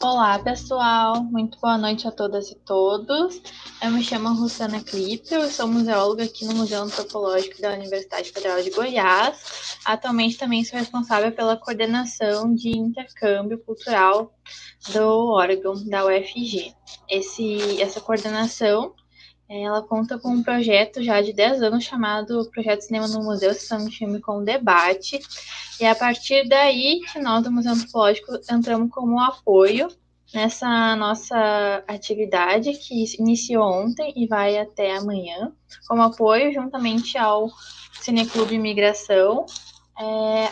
Olá, pessoal. Muito boa noite a todas e todos. Eu me chamo Russana Clipe, eu sou museóloga aqui no Museu Antropológico da Universidade Federal de Goiás. Atualmente também sou responsável pela coordenação de intercâmbio cultural do órgão da UFG. Essa coordenação, ela conta com um projeto já de 10 anos chamado Projeto Cinema no Museu, Sessão de Filme com Debate. E é a partir daí que nós do Museu Antropológico entramos como apoio nessa nossa atividade que iniciou ontem e vai até amanhã, como apoio juntamente ao Cineclube Imigração,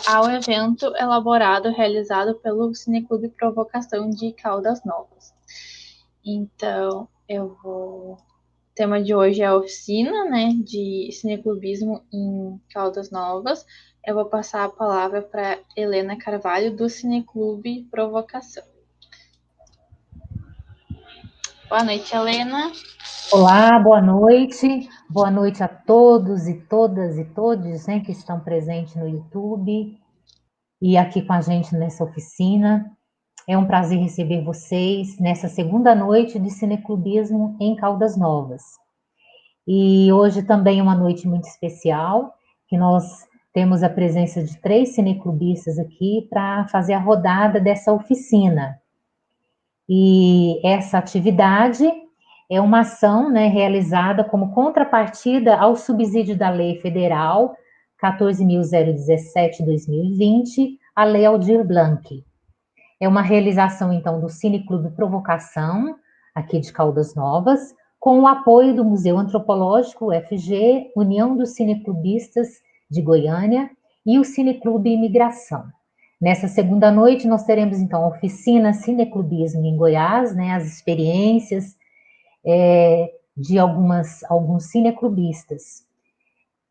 ao evento elaborado, realizado pelo Cineclube Provocação de Caldas Novas. Então, o tema de hoje é a oficina, né, de cineclubismo em Caldas Novas. Eu vou passar a palavra para Helena Carvalho, do Cineclube Provocação. Boa noite, Helena. Olá, boa noite. Boa noite a todos e todas e todos, né, que estão presentes no YouTube e aqui com a gente nessa oficina. É um prazer receber vocês nessa segunda noite de cineclubismo em Caldas Novas. E hoje também é uma noite muito especial, que nós temos a presença de 3 cineclubistas aqui para fazer a rodada dessa oficina. E essa atividade é uma ação, né, realizada como contrapartida ao subsídio da Lei Federal 14.017/2020, a Lei Aldir Blanc. É uma realização, então, do Cineclube Provocação, aqui de Caldas Novas, com o apoio do Museu Antropológico UFG, União dos Cineclubistas de Goiânia e o Cineclube Imigração. Nessa segunda noite, nós teremos, então, a oficina Cineclubismo em Goiás, né, as experiências de alguns cineclubistas.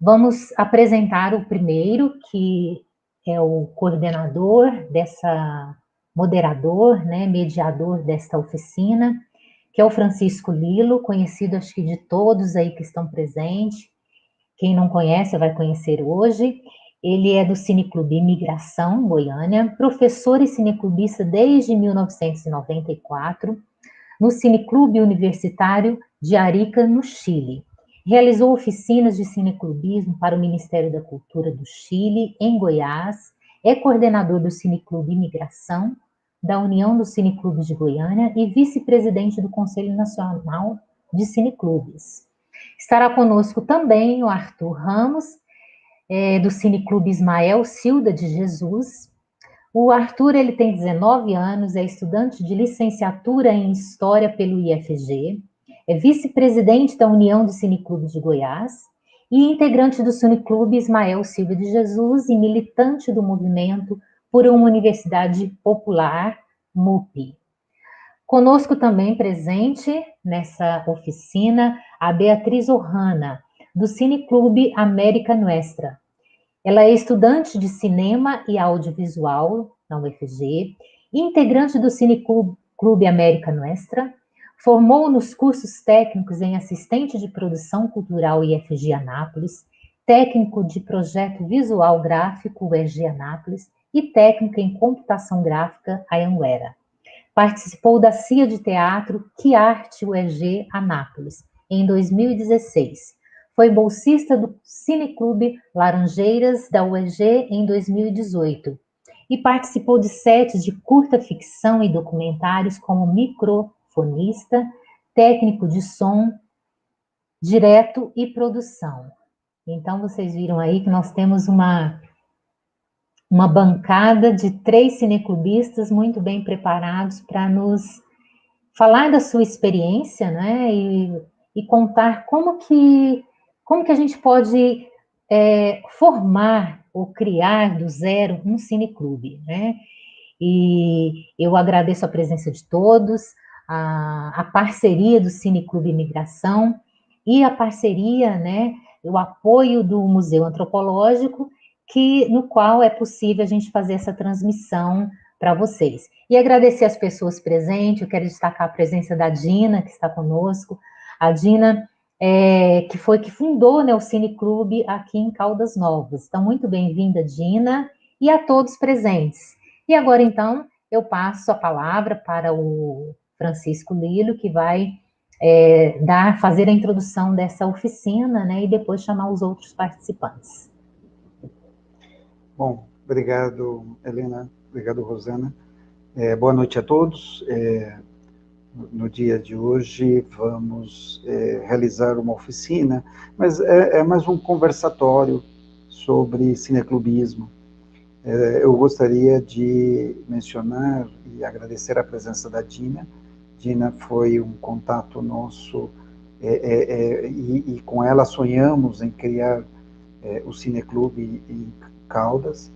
Vamos apresentar o primeiro, que é o coordenador moderador, né, mediador desta oficina, que é o Francisco Lilo, conhecido acho que de todos aí que estão presentes. Quem não conhece vai conhecer hoje. Ele é do Cineclube Imigração, Goiânia, professor e cineclubista desde 1994, no Cineclube Universitário de Arica, no Chile. Realizou oficinas de cineclubismo para o Ministério da Cultura do Chile, em Goiás, é coordenador do Cineclube Imigração, da União dos Cineclubes de Goiânia e vice-presidente do Conselho Nacional de Cineclubes. Estará conosco também o Arthur Ramos, do Cineclube Ismael Cilda de Jesus. O Arthur, ele tem 19 anos, é estudante de licenciatura em História pelo IFG, é vice-presidente da União dos Cineclubes de Goiás e integrante do Cineclube Ismael Silva de Jesus e militante do movimento por uma Universidade Popular, MUP. Conosco também presente nessa oficina a Beatriz Ohana, do Cineclube América Nuestra. Ela é estudante de cinema e audiovisual na UFG, integrante do Cineclube América Nuestra, formou nos cursos técnicos em assistente de produção cultural IFG Anápolis, técnico de projeto visual gráfico UEG Anápolis e técnica em computação gráfica Anhanguera. Participou da CIA de Teatro Que Arte UEG Anápolis em 2016. Foi bolsista do Cineclube Laranjeiras da UEG em 2018 e participou de sets de curta ficção e documentários como microfonista, técnico de som, direto e produção. Então, vocês viram aí que nós temos uma bancada de 3 cineclubistas muito bem preparados para nos falar da sua experiência, né, e contar como que a gente pode formar ou criar do zero um cineclube, né? E eu agradeço a presença de todos, a parceria do Cineclube Imigração e a parceria, né, o apoio do Museu Antropológico, no qual é possível a gente fazer essa transmissão para vocês. E agradecer as pessoas presentes, eu quero destacar a presença da Dina, que está conosco. A Dina, que foi que fundou, né, o Cineclube aqui em Caldas Novas. Então, muito bem-vinda, Dina, e a todos presentes. E agora, então, eu passo a palavra para o Francisco Lilo, que vai fazer a introdução dessa oficina, né, e depois chamar os outros participantes. Bom, obrigado, Helena, obrigado, Rosana. Boa noite a todos. No dia de hoje vamos realizar uma oficina, mas é mais um conversatório sobre cineclubismo. Eu gostaria de mencionar e agradecer a presença da Dina. Dina foi um contato nosso e com ela sonhamos em criar o Cineclube em Caldas.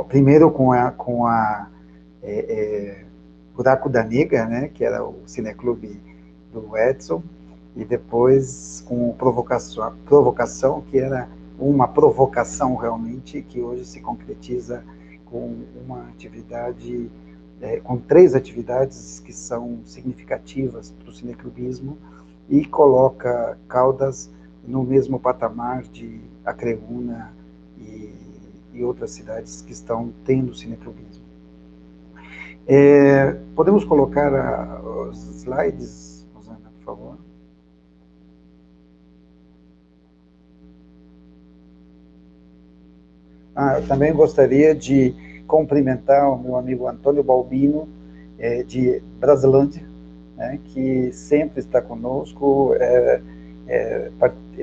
Primeiro com a Buraco da Nega, né, que era o cineclube do Edson, e depois com Provocação, que era uma provocação realmente, que hoje se concretiza com uma atividade, com 3 atividades que são significativas para o cineclubismo, e coloca Caldas no mesmo patamar de Acreúna e outras cidades que estão tendo cineclubismo. Podemos colocar os slides, Rosana, por favor? Eu também gostaria de cumprimentar o meu amigo Antônio Balbino, de Brasilândia, né, que sempre está conosco,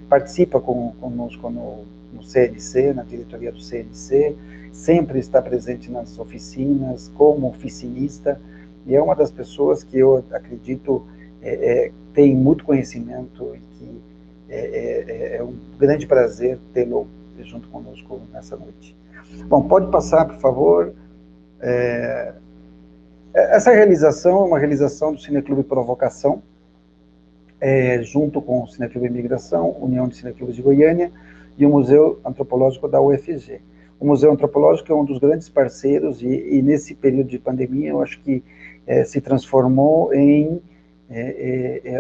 participa conosco no CNC, na diretoria do CNC, sempre está presente nas oficinas, como oficinista, e é uma das pessoas que eu acredito tem muito conhecimento e que é um grande prazer tê-lo junto conosco nessa noite. Bom, pode passar, por favor. Essa realização é uma realização do Cineclube Provocação, junto com o Cineclube Imigração, União de Cineclubes de Goiânia e o Museu Antropológico da UFG. O Museu Antropológico é um dos grandes parceiros e nesse período de pandemia, eu acho que se transformou em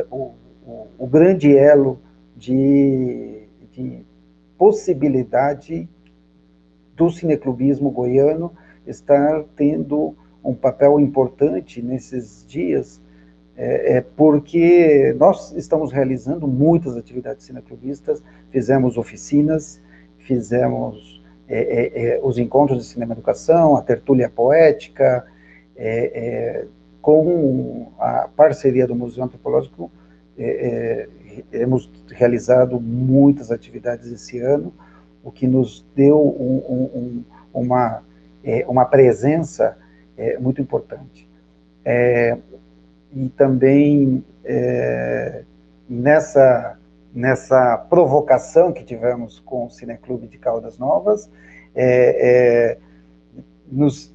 o grande elo de possibilidade do cineclubismo goiano estar tendo um papel importante nesses dias, porque nós estamos realizando muitas atividades cineclubistas, fizemos oficinas, fizemos os encontros de cinema educação, a tertúlia poética, com a parceria do Museu Antropológico, hemos realizado muitas atividades esse ano, o que nos deu uma presença muito importante. E também nessa provocação que tivemos com o Cineclube de Caldas Novas, nos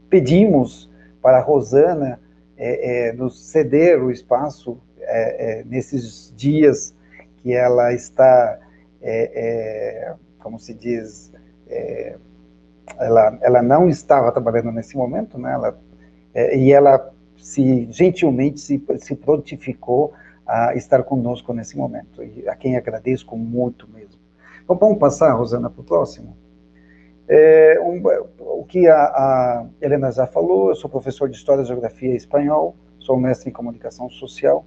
pedimos para a Rosana nos ceder o espaço nesses dias que ela está, como se diz, ela não estava trabalhando nesse momento, né? E ela gentilmente se prontificou a estar conosco nesse momento, e a quem agradeço muito mesmo. Então, vamos passar, Rosana, para o próximo. O que a Helena já falou, eu sou professor de História, Geografia e Espanhol, sou mestre em Comunicação Social,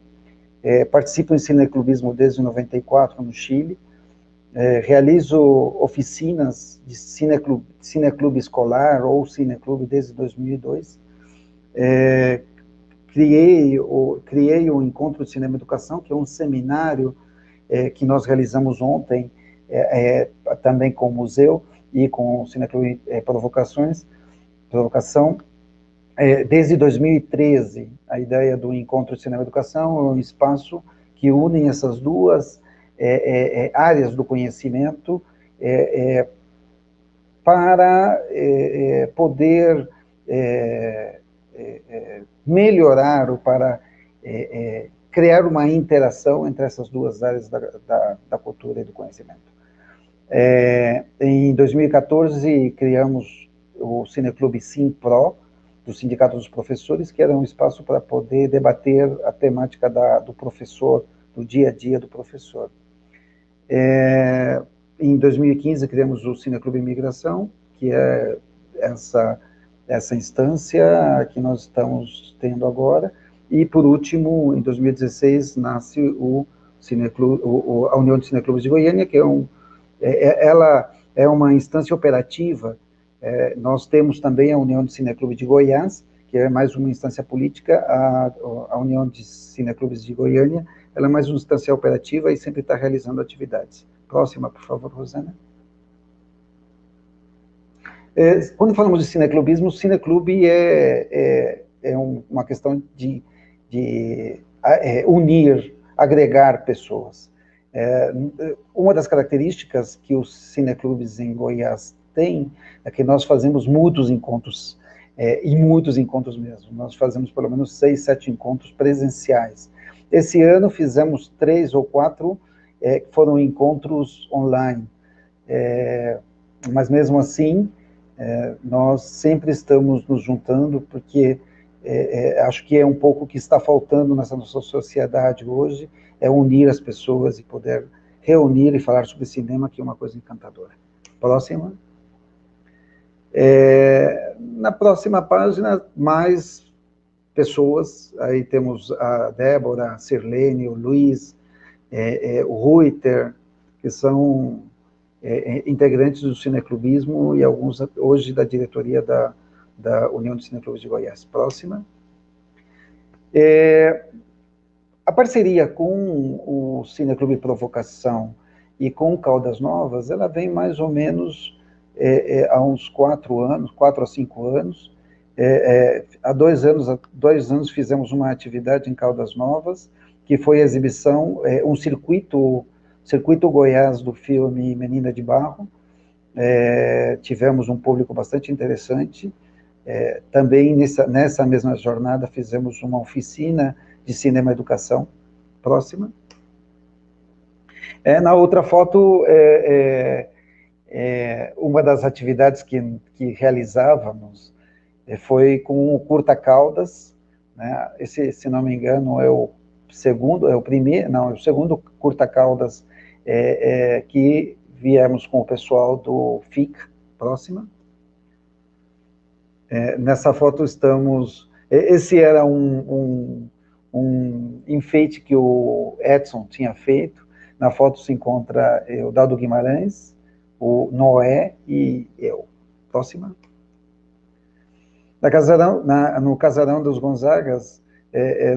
participo em cineclubismo desde 94 no Chile, realizo oficinas de cineclube escolar ou cineclube desde 2002, criei o Encontro de Cinema e Educação, que é um seminário que nós realizamos ontem, também com o museu e com o Cineclube Provocação. Desde 2013, a ideia do Encontro de Cinema e Educação é um espaço que une essas duas áreas do conhecimento para poder melhorar ou para criar uma interação entre essas duas áreas da cultura e do conhecimento. Em 2014, criamos o Cineclube Simpro, do Sindicato dos Professores, que era um espaço para poder debater a temática do professor, do dia a dia do professor. Em 2015, criamos o Cineclube Imigração, que é essa instância que nós estamos tendo agora. E, por último, em 2016, nasce a União de Cineclubes de Goiânia, que ela é uma instância operativa. Nós temos também a União de Cineclubes de Goiás, que é mais uma instância política. A União de Cineclubes de Goiânia, ela é mais uma instância operativa e sempre está realizando atividades. Próxima, por favor, Rosana. Quando falamos de cineclubismo, o cineclube é uma questão de unir, agregar pessoas. Uma das características que os cineclubes em Goiás têm é que nós fazemos muitos encontros, e muitos encontros mesmo. Nós fazemos pelo menos 6, 7 encontros presenciais. Esse ano fizemos 3 ou 4, foram encontros online. Mas mesmo assim, nós sempre estamos nos juntando, porque acho que é um pouco o que está faltando nessa nossa sociedade hoje, é unir as pessoas e poder reunir e falar sobre cinema, que é uma coisa encantadora. Próxima. Na próxima página, mais pessoas, aí temos a Débora, a Sirlene, o Luiz, o Ruiter, que são integrantes do cineclubismo e alguns hoje da diretoria da União de Cineclubes de Goiás. Próxima. A parceria com o Cineclube Provocação e com o Caldas Novas, ela vem mais ou menos há uns 4 a 5 anos. Há 2 anos fizemos uma atividade em Caldas Novas, que foi a exibição, um circuito Goiás do filme Menina de Barro. Tivemos um público bastante interessante. Também nessa mesma jornada fizemos uma oficina de cinema educação. Próxima. Na outra foto, uma das atividades que realizávamos foi com o Curta Caldas, né? Esse, se não me engano, é o segundo Curta Caldas que viemos com o pessoal do FIC. Próxima. Nessa foto estamos... Esse era um enfeite que o Edson tinha feito. Na foto se encontra o Dado Guimarães, o Noé e eu. Próxima. No Casarão dos Gonzagas,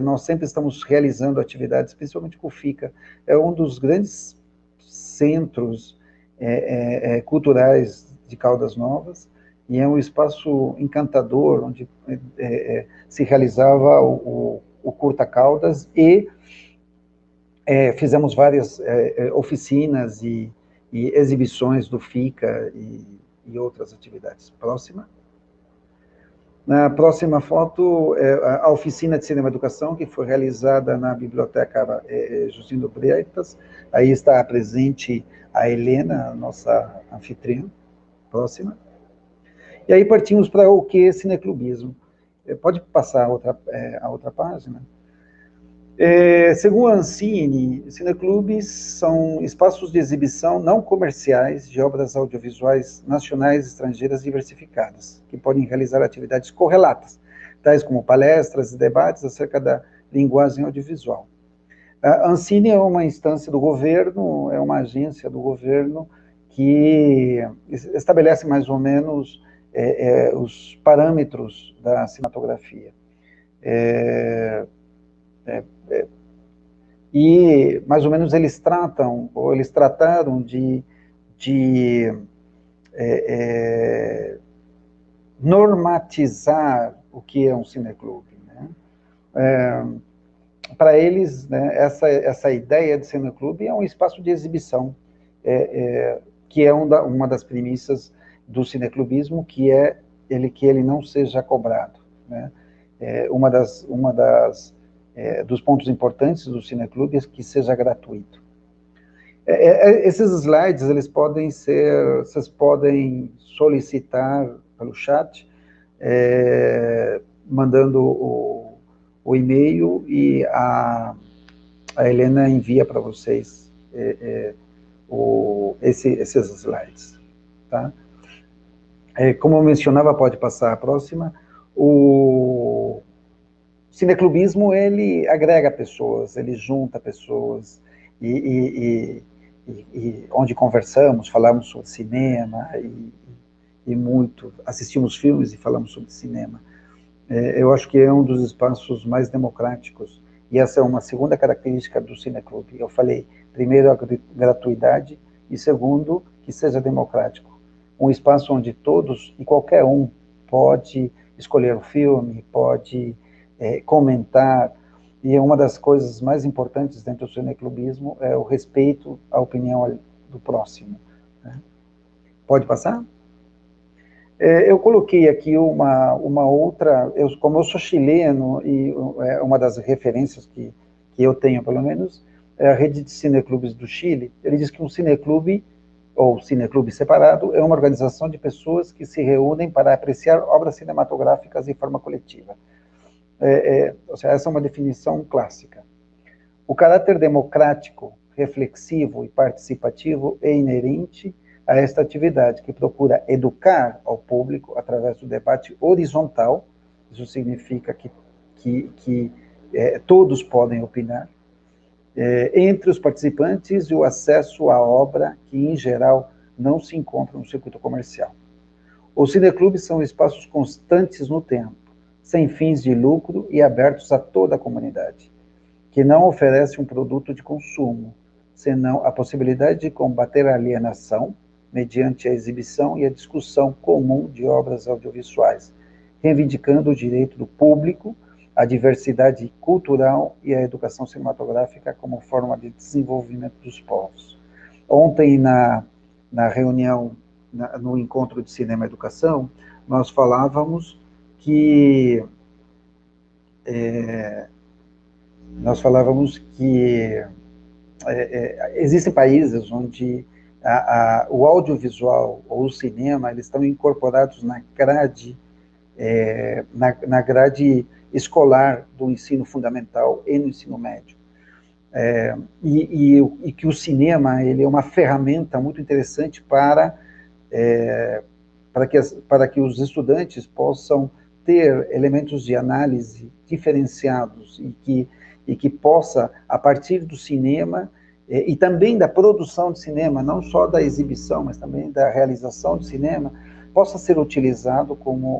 nós sempre estamos realizando atividades, principalmente com o FICA. É um dos grandes centros culturais de Caldas Novas, e é um espaço encantador, onde se realizava o Curta Caldas, e fizemos várias oficinas e exibições do FICA e outras atividades. Próxima. Na próxima foto, a oficina de cinema educação, que foi realizada na Biblioteca Justino Bretas. Aí está presente a Helena, a nossa anfitriã. Próxima. E aí partimos para o que? Cineclubismo. Pode passar a outra página? Segundo a Ancine, cineclubes são espaços de exibição não comerciais de obras audiovisuais nacionais e estrangeiras diversificadas, que podem realizar atividades correlatas, tais como palestras e debates acerca da linguagem audiovisual. A Ancine é uma instância do governo, é uma agência do governo que estabelece mais ou menos os parâmetros da cinematografia. E, mais ou menos, eles trataram de normatizar o que é um cineclube, né? Para eles, né, essa ideia de cineclube é um espaço de exibição, que é uma das premissas do cineclubismo, que ele não seja cobrado, né? Dos pontos importantes do cineclube é que seja gratuito. Esses slides, vocês podem solicitar pelo chat, mandando o e-mail, e a Helena envia para vocês esses slides. Tá? Como eu mencionava, pode passar a próxima, o cineclubismo, ele agrega pessoas, ele junta pessoas, e onde conversamos, falamos sobre cinema, e muito, assistimos filmes e falamos sobre cinema. Eu acho que é um dos espaços mais democráticos, e essa é uma segunda característica do cineclube. Eu falei, primeiro, a gratuidade, e segundo, que seja democrático. Um espaço onde todos e qualquer um pode escolher o filme, pode comentar, e uma das coisas mais importantes dentro do cineclubismo é o respeito à opinião do próximo. Né? Pode passar? Eu coloquei aqui uma outra, como eu sou chileno, e uma das referências que eu tenho, pelo menos, é a rede de cineclubes do Chile. Ele diz que um cineclube, ou cineclube separado, é uma organização de pessoas que se reúnem para apreciar obras cinematográficas de forma coletiva. Ou seja, essa é uma definição clássica. O caráter democrático, reflexivo e participativo é inerente a esta atividade, que procura educar ao público através do debate horizontal. Isso significa que todos podem opinar, entre os participantes, e o acesso à obra que, em geral, não se encontra no circuito comercial. Os cineclubes são espaços constantes no tempo, sem fins de lucro e abertos a toda a comunidade, que não oferece um produto de consumo, senão a possibilidade de combater a alienação mediante a exibição e a discussão comum de obras audiovisuais, reivindicando o direito do público, a diversidade cultural e a educação cinematográfica como forma de desenvolvimento dos povos. Ontem, na reunião, no encontro de Cinema e Educação, nós falávamos que existem países onde o audiovisual ou o cinema, eles estão incorporados na grade, na grade escolar do ensino fundamental e no ensino médio. E que o cinema, ele é uma ferramenta muito interessante para que os estudantes possam ter elementos de análise diferenciados, e que possa, a partir do cinema, e também da produção de cinema, não só da exibição, mas também da realização de cinema, possa ser utilizado como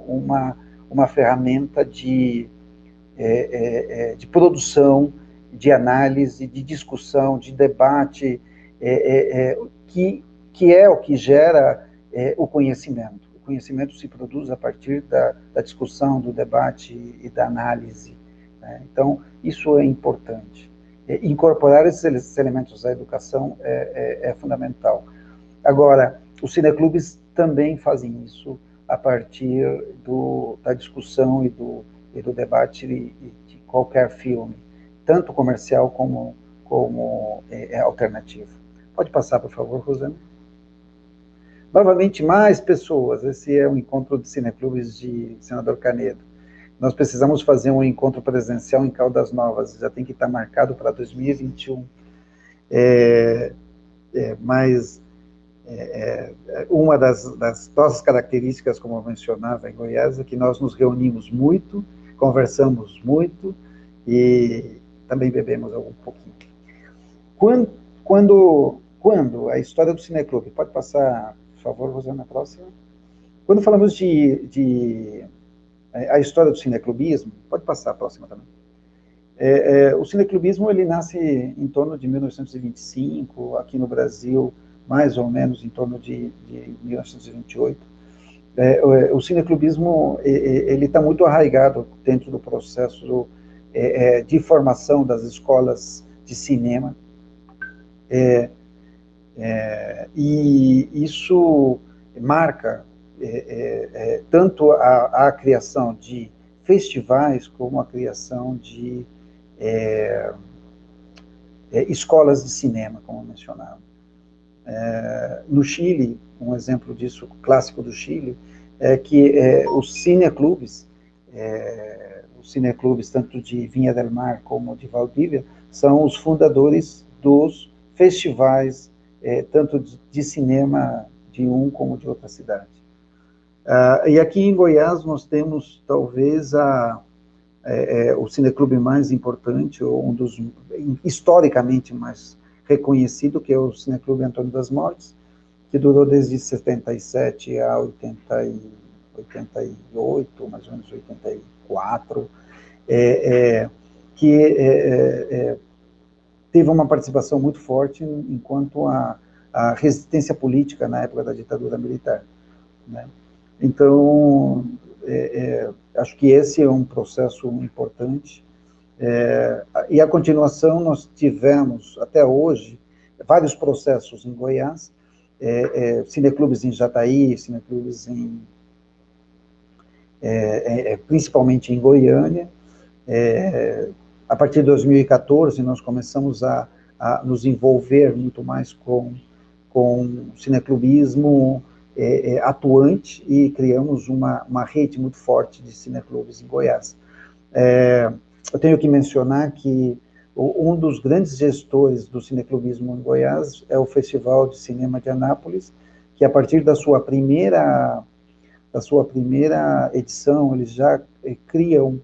uma ferramenta de produção, de análise, de discussão, de debate, que é o que gera o conhecimento. O conhecimento se produz a partir da discussão, do debate e da análise. Né? Então, isso é importante. Incorporar esses elementos à educação é fundamental. Agora, os cineclubes também fazem isso a partir da discussão e do debate de qualquer filme, tanto comercial como alternativo. Pode passar, por favor, Rosana? Novamente, mais pessoas. Esse é um encontro de cineclubes de Senador Canedo. Nós precisamos fazer um encontro presencial em Caldas Novas, já tem que estar marcado para 2021. Mas uma das nossas características, como eu mencionava em Goiás, é que nós nos reunimos muito, conversamos muito e também bebemos algum pouquinho. Quando a história do cineclube, pode passar, por favor, Rosana, a próxima. Quando falamos a história do cineclubismo, pode passar a próxima também. O cineclubismo, ele nasce em torno de 1925, aqui no Brasil, mais ou menos em torno de 1928. O cineclubismo, ele está muito arraigado dentro do processo de formação das escolas de cinema, e isso marca tanto a criação de festivais, como a criação de escolas de cinema, como eu mencionava. No Chile, um exemplo disso, clássico do Chile, é que os cineclubes tanto de Viña del Mar como de Valdívia, são os fundadores dos festivais tanto de cinema de um como de outra cidade. E aqui em Goiás nós temos talvez o cineclube mais importante, ou um dos historicamente mais reconhecido, que é o Cineclube Antônio das Mortes, que durou desde 77 a 88, mais ou menos 84, que teve uma participação muito forte enquanto a resistência política na época da ditadura militar, né? Então, acho que esse é um processo importante. E a continuação, nós tivemos, até hoje, vários processos em Goiás, cineclubes em Jataí, cineclubes principalmente em Goiânia. A partir de 2014, nós começamos a nos envolver muito mais com cineclubismo atuante, e criamos uma rede muito forte de cineclubes em Goiás. Eu tenho que mencionar que um dos grandes gestores do cineclubismo em Goiás é o Festival de Cinema de Anápolis, que a partir da sua primeira edição, eles já criam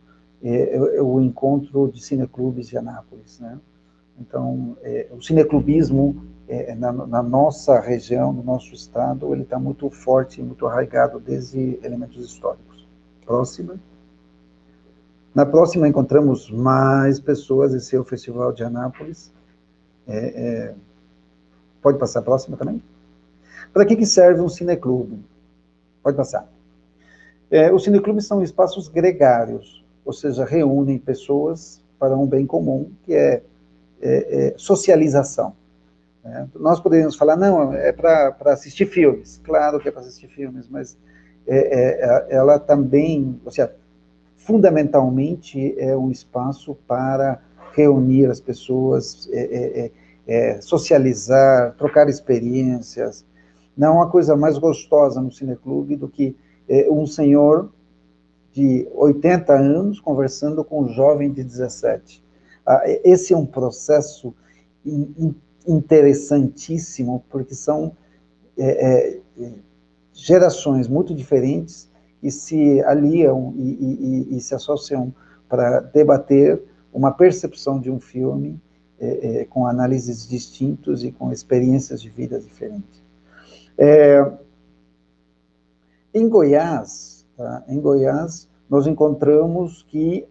o encontro de cineclubes de Anápolis, né? Então, o cineclubismo na nossa região, no nosso estado, ele está muito forte, muito arraigado desde elementos históricos. Próxima. Na próxima encontramos mais pessoas, esse é o Festival de Anápolis. Pode passar a próxima também? Para que serve um cineclube? Pode passar. Os cineclubes são espaços gregários, ou seja, reúnem pessoas para um bem comum, que é socialização. Nós poderíamos falar, não, é para assistir filmes. Claro que é para assistir filmes, mas ela também, ou seja, fundamentalmente é um espaço para reunir as pessoas, socializar, trocar experiências. Não há uma coisa mais gostosa no cineclube do que um senhor de 80 anos conversando com um jovem de 17. Esse é um processo interessantíssimo, porque são gerações muito diferentes que se aliam e se associam para debater uma percepção de um filme com análises distintas e com experiências de vida diferentes. Em Goiás, nós encontramos que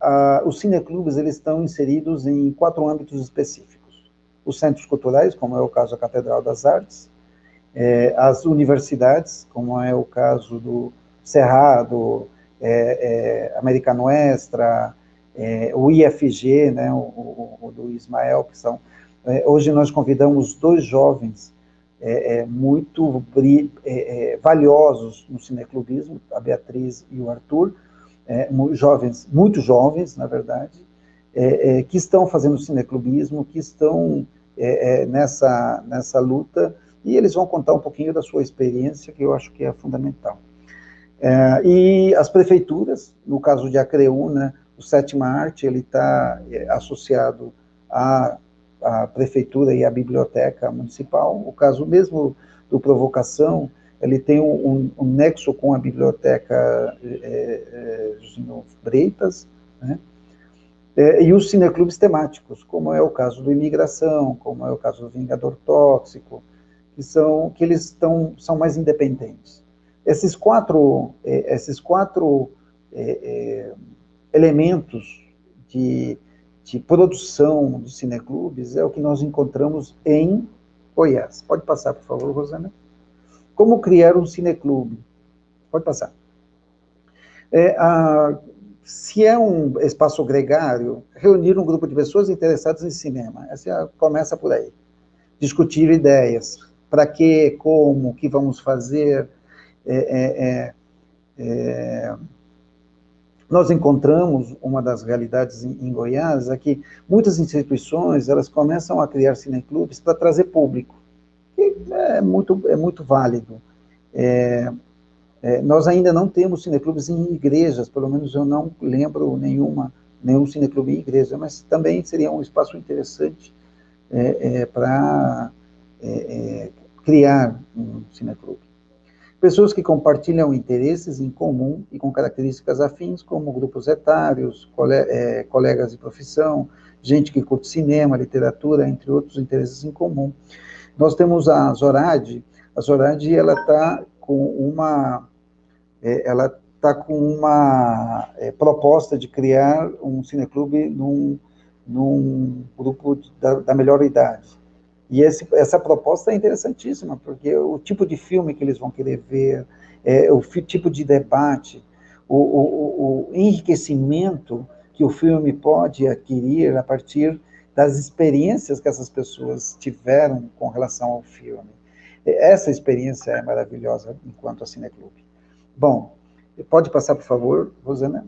os cineclubes eles estão inseridos em 4 âmbitos específicos. Os centros culturais, como é o caso da Catedral das Artes, as universidades, como é o caso do Cerrado, Americano Extra, o IFG, né, o do Ismael, que são... hoje nós convidamos 2 jovens muito valiosos no cineclubismo, a Beatriz e o Arthur, jovens, muito jovens, na verdade, que estão fazendo cineclubismo, que estão nessa luta, e eles vão contar um pouquinho da sua experiência, que eu acho que é fundamental. E as prefeituras, no caso de Acreúna, o Sétima Arte, ele está associado à prefeitura e à biblioteca municipal. O caso mesmo do Provocação, ele tem um nexo com a biblioteca Juscelino Freitas, né? E os cineclubes temáticos, como é o caso do Imigração, como é o caso do Vingador Tóxico, que eles são mais independentes. Esses quatro elementos de produção de cineclubes é o que nós encontramos em Goiás. Pode passar, por favor, Rosana. Como criar um cineclube? Pode passar. Se é um espaço gregário, reunir um grupo de pessoas interessadas em cinema. Essa começa por aí. Discutir ideias. Para quê, como, o que vamos fazer. Nós encontramos uma das realidades em Goiás, é que muitas instituições elas começam a criar cineclubes para trazer público. E é muito válido. Nós ainda não temos cineclubes em igrejas, pelo menos eu não lembro nenhum cineclube em igreja, mas também seria um espaço interessante para criar um cineclube. Pessoas que compartilham interesses em comum e com características afins, como grupos etários, colegas de profissão, gente que curte cinema, literatura, entre outros interesses em comum. Nós temos a Zorad. A Zorad, ela está com uma proposta de criar um cineclube num grupo da melhor idade. E essa proposta é interessantíssima, porque o tipo de filme que eles vão querer ver, o tipo de debate, o enriquecimento que o filme pode adquirir a partir das experiências que essas pessoas tiveram com relação ao filme. Essa experiência é maravilhosa enquanto a Cineclube. Bom, pode passar, por favor, Rosana?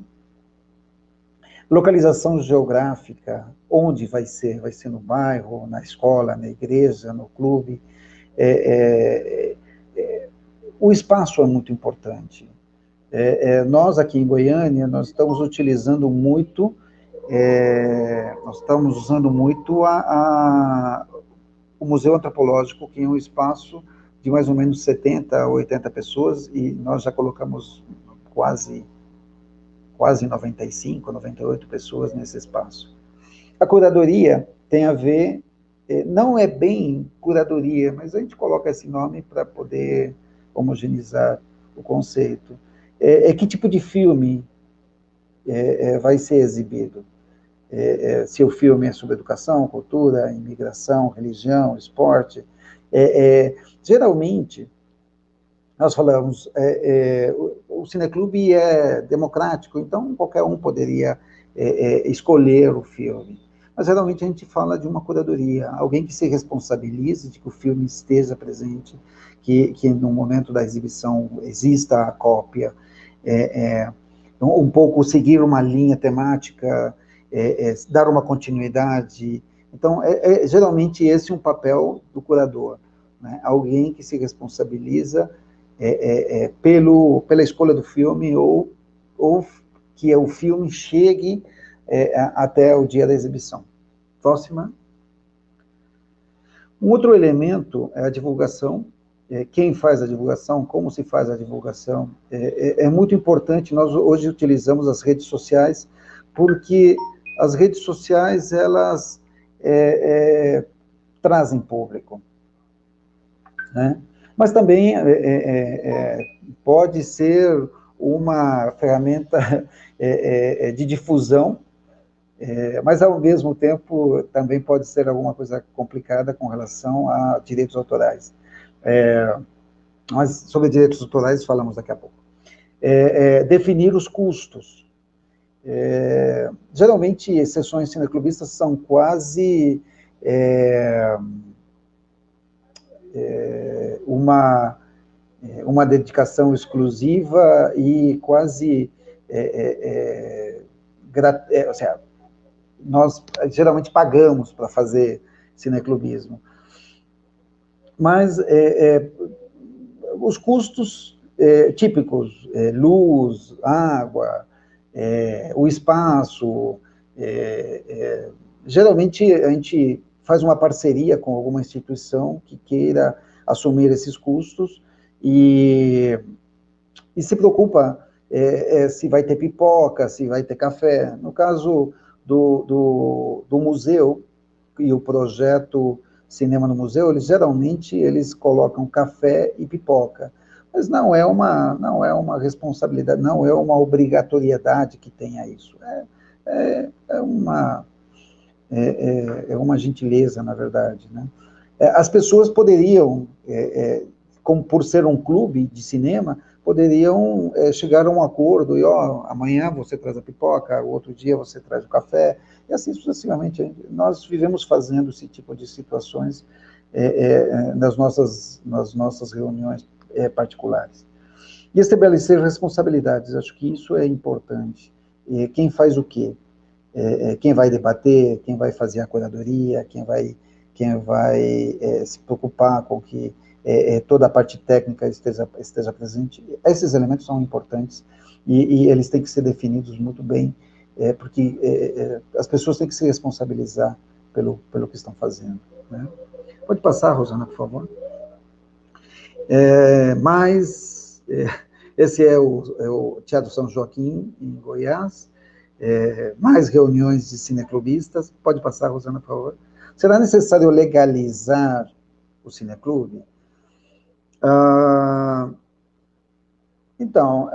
Localização geográfica, onde vai ser? Vai ser no bairro, na escola, na igreja, no clube. O espaço é muito importante. Nós aqui em Goiânia, nós estamos utilizando muito, o Museu Antropológico, que é um espaço de mais ou menos 70 a 80 pessoas, e nós já colocamos quase 95, 98 pessoas nesse espaço. A curadoria tem a ver, não é bem curadoria, mas a gente coloca esse nome para poder homogeneizar o conceito. Que tipo de filme vai ser exibido? Se o filme é sobre educação, cultura, imigração, religião, esporte. Geralmente, nós falamos, o cineclube é democrático, então qualquer um poderia escolher o filme. Mas geralmente a gente fala de uma curadoria, alguém que se responsabilize de que o filme esteja presente, que no momento da exibição exista a cópia, um pouco seguir uma linha temática, dar uma continuidade. Então, geralmente esse é um papel do curador, né? Alguém que se responsabiliza pela escolha do filme, ou que o filme chegue até o dia da exibição. Próxima. Um outro elemento é a divulgação. Quem faz a divulgação, como se faz a divulgação. É muito importante, nós hoje utilizamos as redes sociais, porque as redes sociais, elas trazem público, né? Mas também pode ser uma ferramenta de difusão, mas, ao mesmo tempo, também pode ser alguma coisa complicada com relação a direitos autorais. Mas sobre direitos autorais falamos daqui a pouco. Definir os custos. Geralmente, sessões cineclubistas são quase uma dedicação exclusiva e quase, ou seja, nós geralmente pagamos para fazer cineclubismo. Mas os custos típicos, luz, água, o espaço, geralmente a gente faz uma parceria com alguma instituição que queira assumir esses custos e se preocupa se vai ter pipoca, se vai ter café. No caso do museu e o projeto Cinema no Museu, geralmente eles colocam café e pipoca, mas não é uma responsabilidade, não é uma obrigatoriedade que tenha isso. É uma gentileza, na verdade, né? As pessoas poderiam, como por ser um clube de cinema, poderiam chegar a um acordo, e amanhã você traz a pipoca, o outro dia você traz o café, e assim sucessivamente. Nós vivemos fazendo esse tipo de situações nas nossas reuniões particulares. E estabelecer responsabilidades, acho que isso é importante. Quem faz o quê? Quem vai debater, quem vai fazer a curadoria, quem vai se preocupar com que toda a parte técnica esteja presente. Esses elementos são importantes e eles têm que ser definidos muito bem, porque as pessoas têm que se responsabilizar pelo que estão fazendo, né? Pode passar, Rosana, por favor. Esse é o Teatro São Joaquim, em Goiás. Mais reuniões de cineclubistas. Pode passar, Rosana, por favor. Será necessário legalizar o cineclube? Então,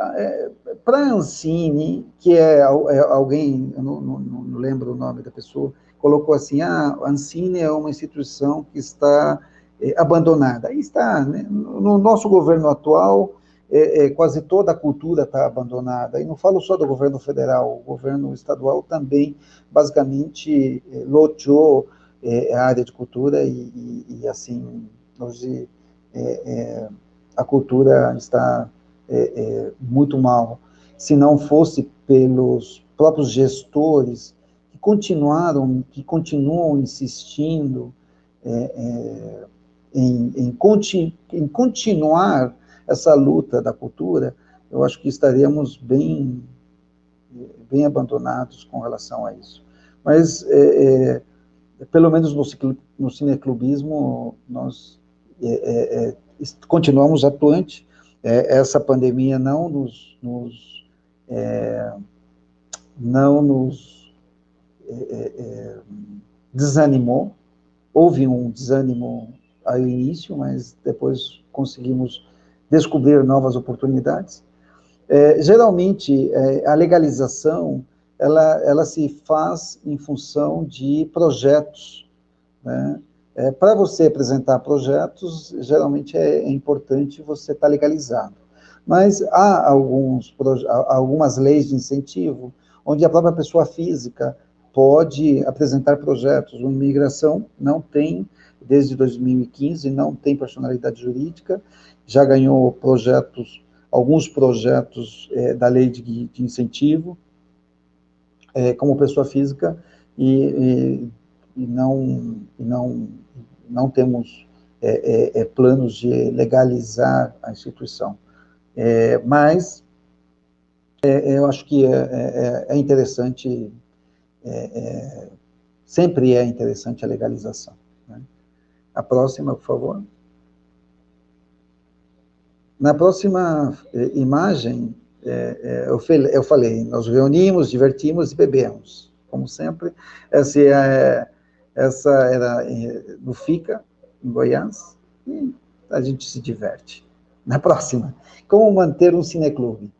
para a Ancine, que é alguém, eu não lembro o nome da pessoa, colocou assim, a Ancine é uma instituição que está abandonada. Aí está, né? No nosso governo atual, quase toda a cultura está abandonada. E não falo só do governo federal, o governo estadual também, basicamente, loteou a área de cultura e assim, hoje a cultura está muito mal. Se não fosse pelos próprios gestores que continuam insistindo em continuar essa luta da cultura, eu acho que estaríamos bem abandonados com relação a isso. Mas, pelo menos no cineclubismo, nós continuamos atuantes. Essa pandemia não nos desanimou. Houve um desânimo ao início, mas depois conseguimos descobrir novas oportunidades. Geralmente, a legalização, ela se faz em função de projetos, né? Para você apresentar projetos, geralmente é importante você estar legalizado. Mas há algumas leis de incentivo, onde a própria pessoa física pode apresentar projetos. O imigração não tem, desde 2015, não tem personalidade jurídica, já ganhou alguns projetos da lei de incentivo, como pessoa física, e não temos planos de legalizar a instituição. Mas eu acho que é interessante, sempre é interessante a legalização, né? A próxima, por favor. Na próxima imagem, eu falei, nós reunimos, divertimos e bebemos, como sempre. Essa era no FICA, em Goiás, e a gente se diverte. Na próxima, como manter um cineclube?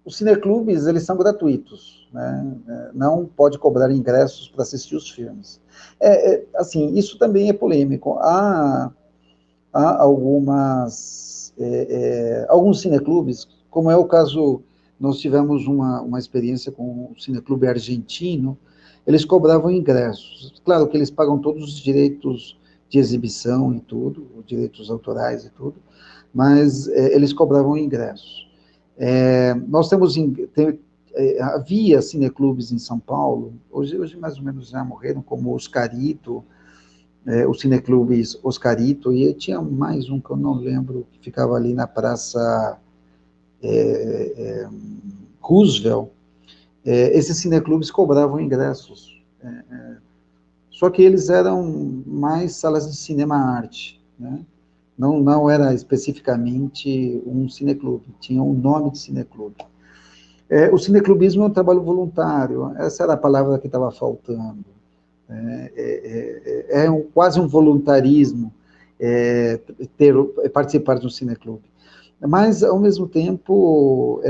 Os cineclubes, eles são gratuitos, né? Não pode cobrar ingressos para assistir os filmes. Assim, isso também é polêmico. Há alguns cineclubes, como é o caso, nós tivemos uma experiência com o cineclube argentino, eles cobravam ingressos. Claro que eles pagam todos os direitos de exibição e tudo, os direitos autorais e tudo, mas eles cobravam ingressos. Havia cineclubes em São Paulo, hoje mais ou menos já morreram, como o Oscarito, o cineclube Oscarito, e tinha mais um que eu não lembro, que ficava ali na Praça Roosevelt. Esses cineclubes cobravam ingressos, só que eles eram mais salas de cinema-arte, né? Não era especificamente um cineclube, tinha um nome de cineclube. O cineclubismo é um trabalho voluntário, essa era a palavra que estava faltando. Quase um voluntarismo participar de um cineclube. Mas, ao mesmo tempo,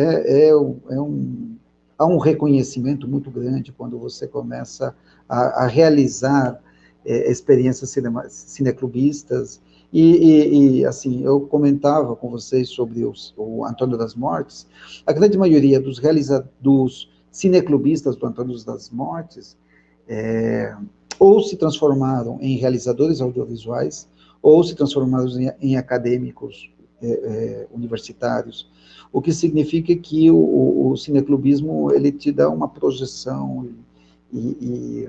há um reconhecimento muito grande quando você começa a realizar experiências cineclubistas. E, assim, eu comentava com vocês sobre o Antônio das Mortes. A grande maioria dos cineclubistas do Antônio das Mortes ou se transformaram em realizadores audiovisuais, ou se transformaram em acadêmicos universitários, o que significa que o cineclubismo, ele te dá uma projeção, e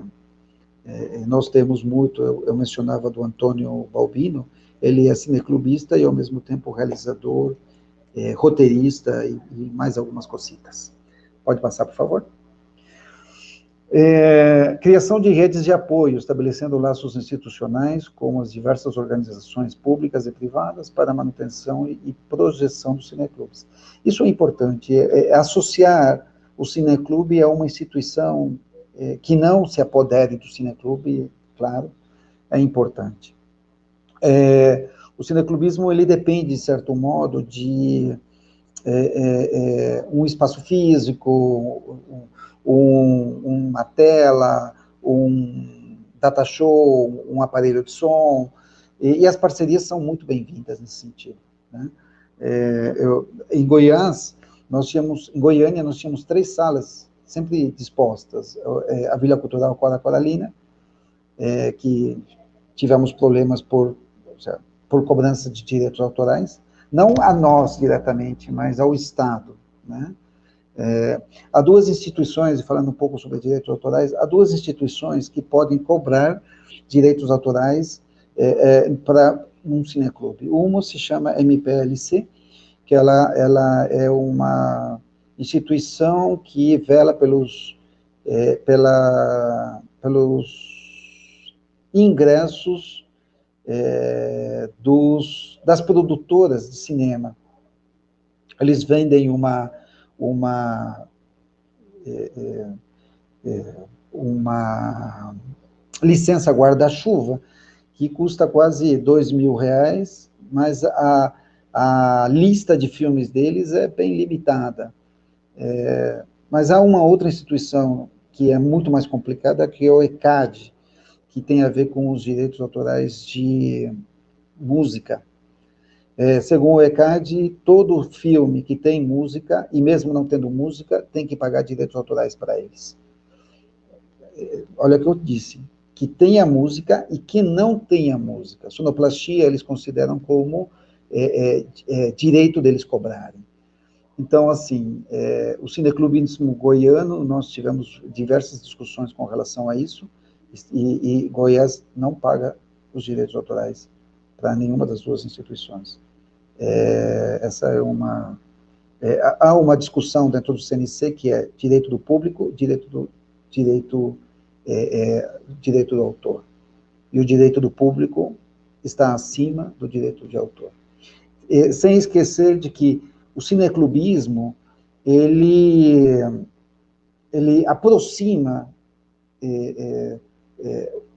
nós temos muito, eu mencionava do Antônio Balbino, ele é cineclubista e, ao mesmo tempo, realizador, roteirista e mais algumas cositas. Pode passar, por favor? Criação de redes de apoio, estabelecendo laços institucionais com as diversas organizações públicas e privadas para a manutenção e projeção dos cineclubes. Isso é importante, associar o cineclube a uma instituição que não se apodere do cineclube, claro, é importante. O cineclubismo, ele depende, de certo modo, de um espaço físico, uma tela, um data show, um aparelho de som, e as parcerias são muito bem-vindas nesse sentido, né? Em Goiânia, nós tínhamos 3 salas sempre dispostas, a Vila Cultural Cora Coralina, que tivemos problemas por cobrança de direitos autorais, não a nós diretamente, mas ao Estado, né? Há 2 instituições, falando um pouco sobre direitos autorais, há 2 instituições que podem cobrar direitos autorais para um cineclube. Uma se chama MPLC, que ela é uma instituição que vela pelos ingressos das produtoras de cinema. Eles vendem uma licença guarda-chuva que custa quase R$2.000, mas a lista de filmes deles é bem limitada. Mas há uma outra instituição que é muito mais complicada, que é o ECAD, que tem a ver com os direitos autorais de música. Segundo o ECAD, todo filme que tem música, e mesmo não tendo música, tem que pagar direitos autorais para eles. Olha o que eu disse, que tenha música e que não tenha música. Sonoplastia, eles consideram como direito deles cobrarem. Então, assim, o cineclubismo goiano, nós tivemos diversas discussões com relação a isso, e Goiás não paga os direitos autorais para nenhuma das 2 instituições. Essa é há uma discussão dentro do CNC que é direito do público, direito do autor. E o direito do público está acima do direito de autor. Sem esquecer de que o cineclubismo, ele aproxima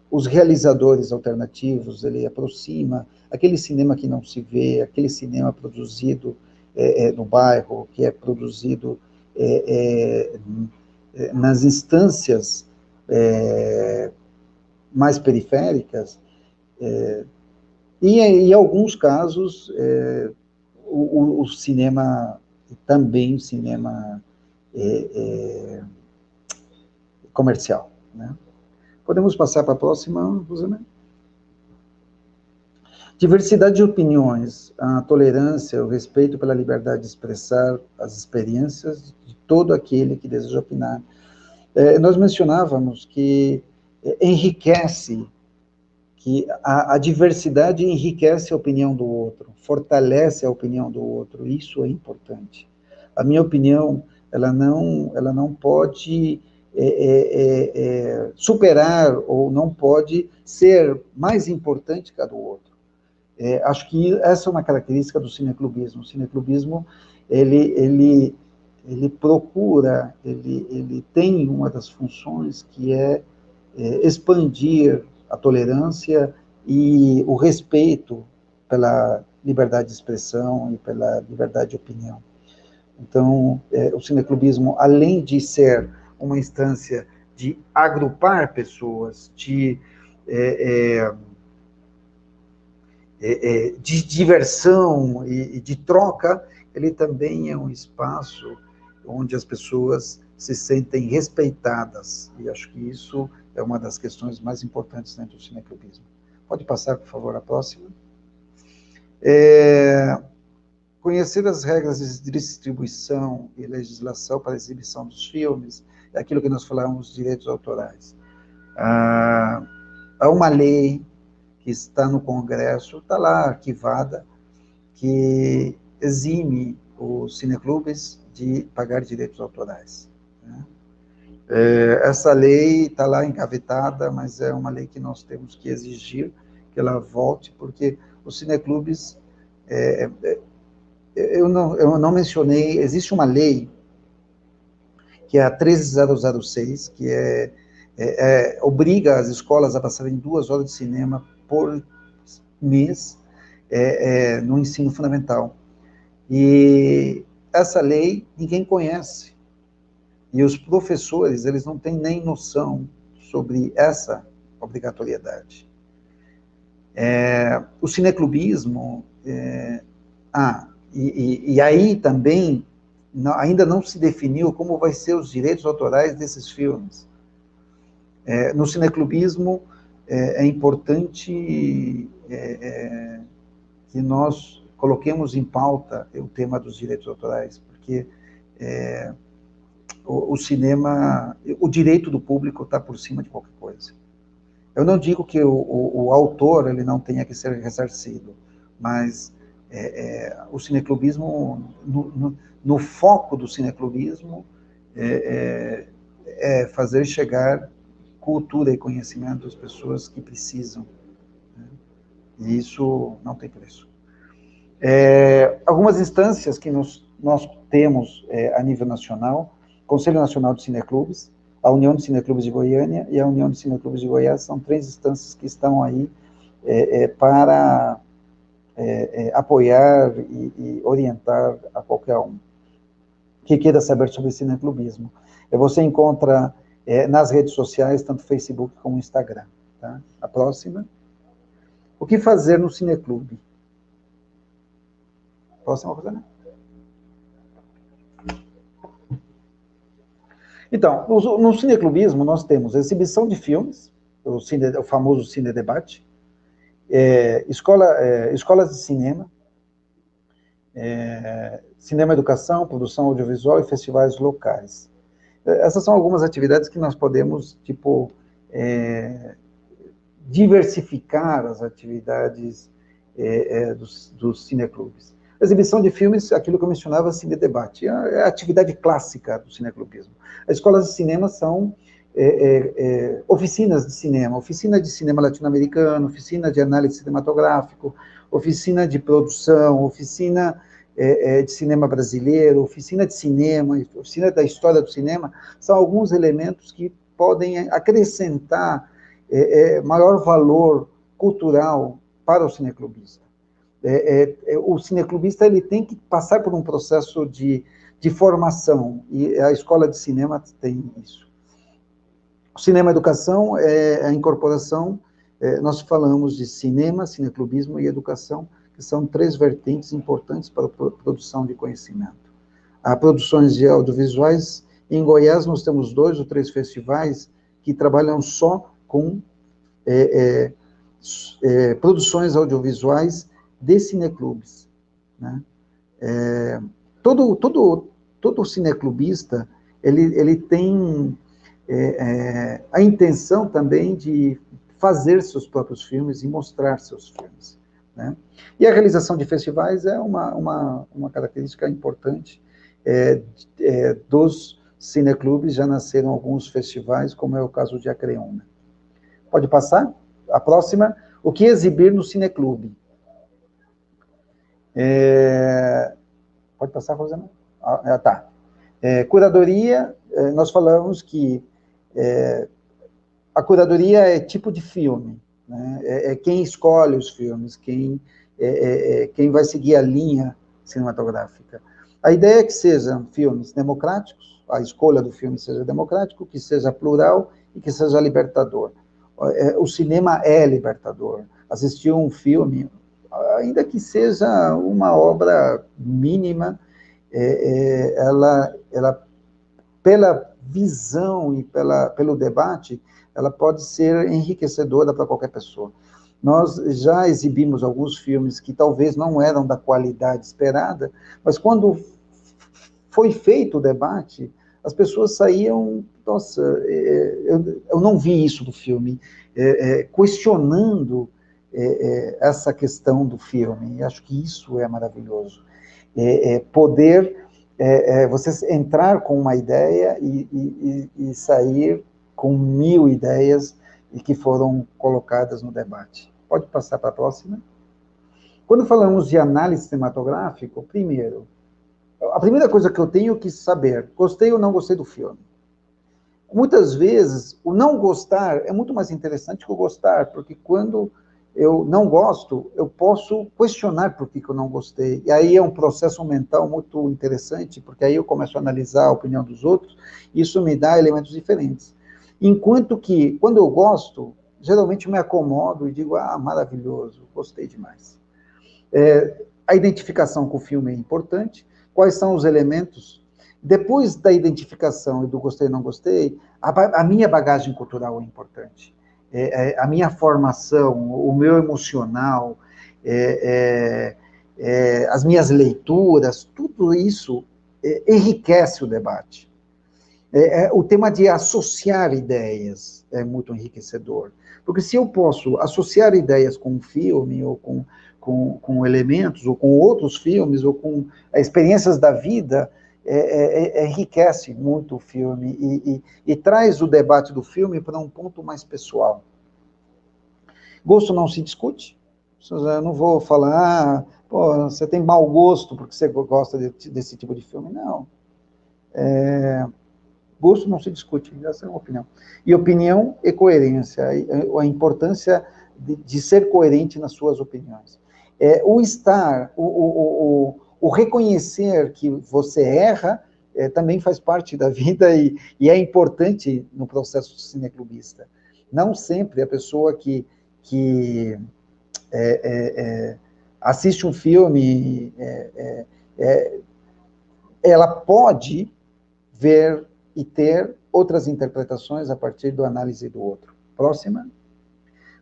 os realizadores alternativos, ele aproxima aquele cinema que não se vê, aquele cinema produzido no bairro, que é produzido nas instâncias mais periféricas, e em alguns casos, o cinema, também cinema comercial, né? Podemos passar para a próxima, Rosana? Diversidade de opiniões, a tolerância, o respeito pela liberdade de expressar as experiências de todo aquele que deseja opinar. Nós mencionávamos que enriquece, que a diversidade enriquece a opinião do outro, fortalece a opinião do outro, isso é importante. A minha opinião, ela não pode superar ou não pode ser mais importante que a do outro. Acho que essa é uma característica do cineclubismo. O cineclubismo, ele procura, ele tem uma das funções que é expandir a tolerância e o respeito pela liberdade de expressão e pela liberdade de opinião. Então, o cineclubismo, além de ser uma instância de agrupar pessoas, de diversão e de troca, ele também é um espaço onde as pessoas se sentem respeitadas, e acho que isso é uma das questões mais importantes dentro do cineclubismo. Pode passar, por favor, a próxima. Conhecer as regras de distribuição e legislação para a exibição dos filmes, é aquilo que nós falamos de direitos autorais. Há uma lei que está no Congresso, está lá arquivada, que exime os cineclubes de pagar direitos autorais, né? Essa lei está lá engavetada, mas é uma lei que nós temos que exigir que ela volte, porque os cineclubes, eu não mencionei, existe uma lei, que é a 13006, que obriga as escolas a passarem 2 horas de cinema por mês no ensino fundamental. E essa lei ninguém conhece. E os professores, eles não têm nem noção sobre essa obrigatoriedade. O cineclubismo... E aí também, ainda não se definiu como vai ser os direitos autorais desses filmes. No cineclubismo, é importante que nós coloquemos em pauta o tema dos direitos autorais, porque o cinema, o direito do público está por cima de qualquer coisa. Eu não digo que o autor ele não tenha que ser ressarcido, mas o cineclubismo, no foco do cineclubismo, é fazer chegar cultura e conhecimento às pessoas que precisam, né? E isso não tem preço. Algumas instâncias que nós temos a nível nacional: Conselho Nacional de Cineclubes, a União de Cineclubes de Goiânia e a União de Cineclubes de Goiás, são 3 instâncias que estão aí para apoiar e orientar a qualquer um que queira saber sobre cineclubismo. Você encontra nas redes sociais, tanto Facebook como Instagram. Tá? A próxima. O que fazer no cineclube? Próxima coisa, né? Então, no cineclubismo, nós temos exibição de filmes, o famoso cine-debate, escolas de cinema, cinema-educação, produção audiovisual e festivais locais. Essas são algumas atividades que nós podemos, diversificar as atividades dos cineclubes. Exibição de filmes, aquilo que eu mencionava, cine-debate, é a atividade clássica do cineclubismo. As escolas de cinema são oficinas de cinema, oficina de cinema latino-americano, oficina de análise cinematográfico, oficina de produção, oficina de cinema brasileiro, oficina de cinema, oficina da história do cinema. São alguns elementos que podem acrescentar maior valor cultural para o cineclubista. O cineclubista ele tem que passar por um processo de formação, e a escola de cinema tem isso. O cinema-educação é a incorporação, nós falamos de cinema, cineclubismo e educação, que são 3 vertentes importantes para a produção de conhecimento. Há produções de audiovisuais. Em Goiás, nós temos 2 ou 3 festivais que trabalham só com produções audiovisuais de cineclubes, né? Todo cineclubista, ele tem a intenção também de fazer seus próprios filmes e mostrar seus filmes, né? E a realização de festivais é uma característica importante dos cineclubes. Já nasceram alguns festivais, como é o caso de Acreúna. Pode passar? A próxima. O que exibir no cineclube? Pode passar, Rosana? Tá. Curadoria, nós falamos que a curadoria é tipo de filme, né? Quem escolhe os filmes, quem vai seguir a linha cinematográfica. A ideia é que sejam filmes democráticos, a escolha do filme seja democrático, que seja plural e que seja libertador. O cinema é libertador. Assistir um filme, ainda que seja uma obra mínima, ela pela visão e pelo debate, ela pode ser enriquecedora para qualquer pessoa. Nós já exibimos alguns filmes que talvez não eram da qualidade esperada, mas quando foi feito o debate, as pessoas saíam, nossa, eu não vi isso do filme, questionando essa questão do filme. Acho que isso é maravilhoso. Poder você entrar com uma ideia e sair com 1000 ideias e que foram colocadas no debate. Pode passar para a próxima. Quando falamos de análise cinematográfica, primeiro, a primeira coisa que eu tenho que saber, gostei ou não gostei do filme. Muitas vezes, o não gostar é muito mais interessante que o gostar, porque quando eu não gosto, eu posso questionar por que eu não gostei. E aí é um processo mental muito interessante, porque aí eu começo a analisar a opinião dos outros, e isso me dá elementos diferentes. Enquanto que, quando eu gosto, geralmente eu me acomodo e digo, maravilhoso, gostei demais. A identificação com o filme é importante. Quais são os elementos? Depois da identificação e do gostei ou não gostei, a minha bagagem cultural é importante. A minha formação, o meu emocional, as minhas leituras, tudo isso enriquece o debate. O tema de associar ideias é muito enriquecedor. Porque se eu posso associar ideias com um filme, ou com elementos, ou com outros filmes, ou com experiências da vida, enriquece muito o filme e traz o debate do filme para um ponto mais pessoal. Gosto não se discute. Eu não vou falar, você tem mau gosto porque você gosta desse tipo de filme. Não. Gosto não se discute, essa é uma opinião. E opinião e coerência, a importância de ser coerente nas suas opiniões. O reconhecer que você erra também faz parte da vida e é importante no processo cineclubista. Não sempre a pessoa que assiste um filme, ela pode ver e ter outras interpretações a partir da análise do outro. Próxima.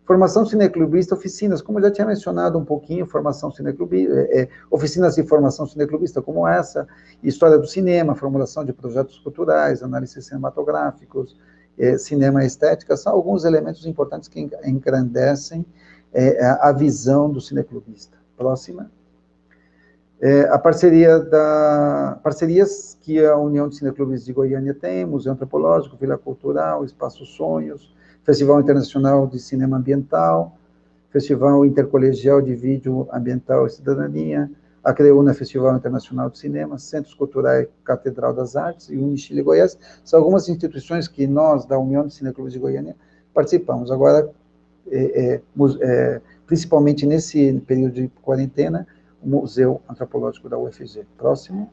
Formação cineclubista, oficinas, como eu já tinha mencionado um pouquinho, formação cineclubista, oficinas de formação cineclubista como essa, história do cinema, formulação de projetos culturais, análises cinematográficos, cinema e estética, são alguns elementos importantes que engrandecem a visão do cineclubista. Próxima. Parcerias que a União de Cineclubes de Goiânia tem, Museu Antropológico, Vila Cultural, Espaço Sonhos, Festival Internacional de Cinema Ambiental, Festival Intercolegial de Vídeo Ambiental e Cidadania, a CREUNA Festival Internacional de Cinema, Centros Culturais Catedral das Artes e Unichile Goiás, são algumas instituições que nós, da União de Cineclubes de Goiânia, participamos. Agora, principalmente nesse período de quarentena, o Museu Antropológico da UFG. Próximo.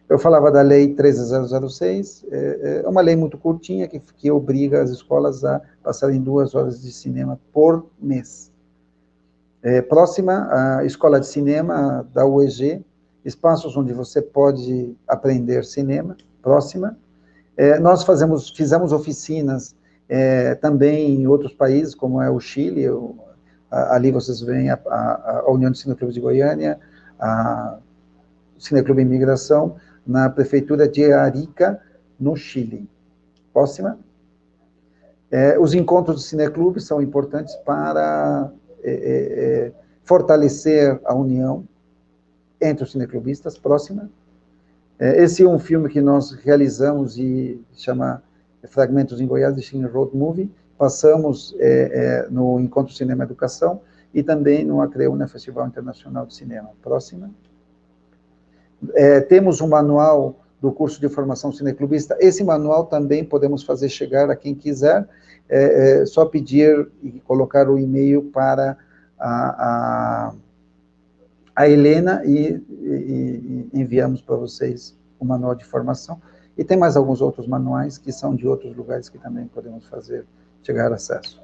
Eu falava da Lei 13.006, é uma lei muito curtinha que obriga as escolas a passarem 2 horas de cinema por mês. Próxima, a Escola de Cinema da UEG, espaços onde você pode aprender cinema. Próxima. Nós fizemos oficinas também em outros países, como é o Chile, ali vocês veem a União de Cineclubes de Goiânia, a Cineclube Imigração, na prefeitura de Arica, no Chile. Próxima. Os encontros de cineclubes são importantes para fortalecer a união entre os cineclubistas. Próxima. Esse é um filme que nós realizamos e chama Fragmentos em Goiás, de Cine Road Movie. Passamos no Encontro Cinema e Educação e também no Acreúna Festival Internacional de Cinema. Próxima. Temos um manual do curso de formação cineclubista. Esse manual também podemos fazer chegar a quem quiser, só pedir e colocar o e-mail para a Helena e enviamos para vocês o manual de formação. E tem mais alguns outros manuais que são de outros lugares que também podemos fazer chegar acesso.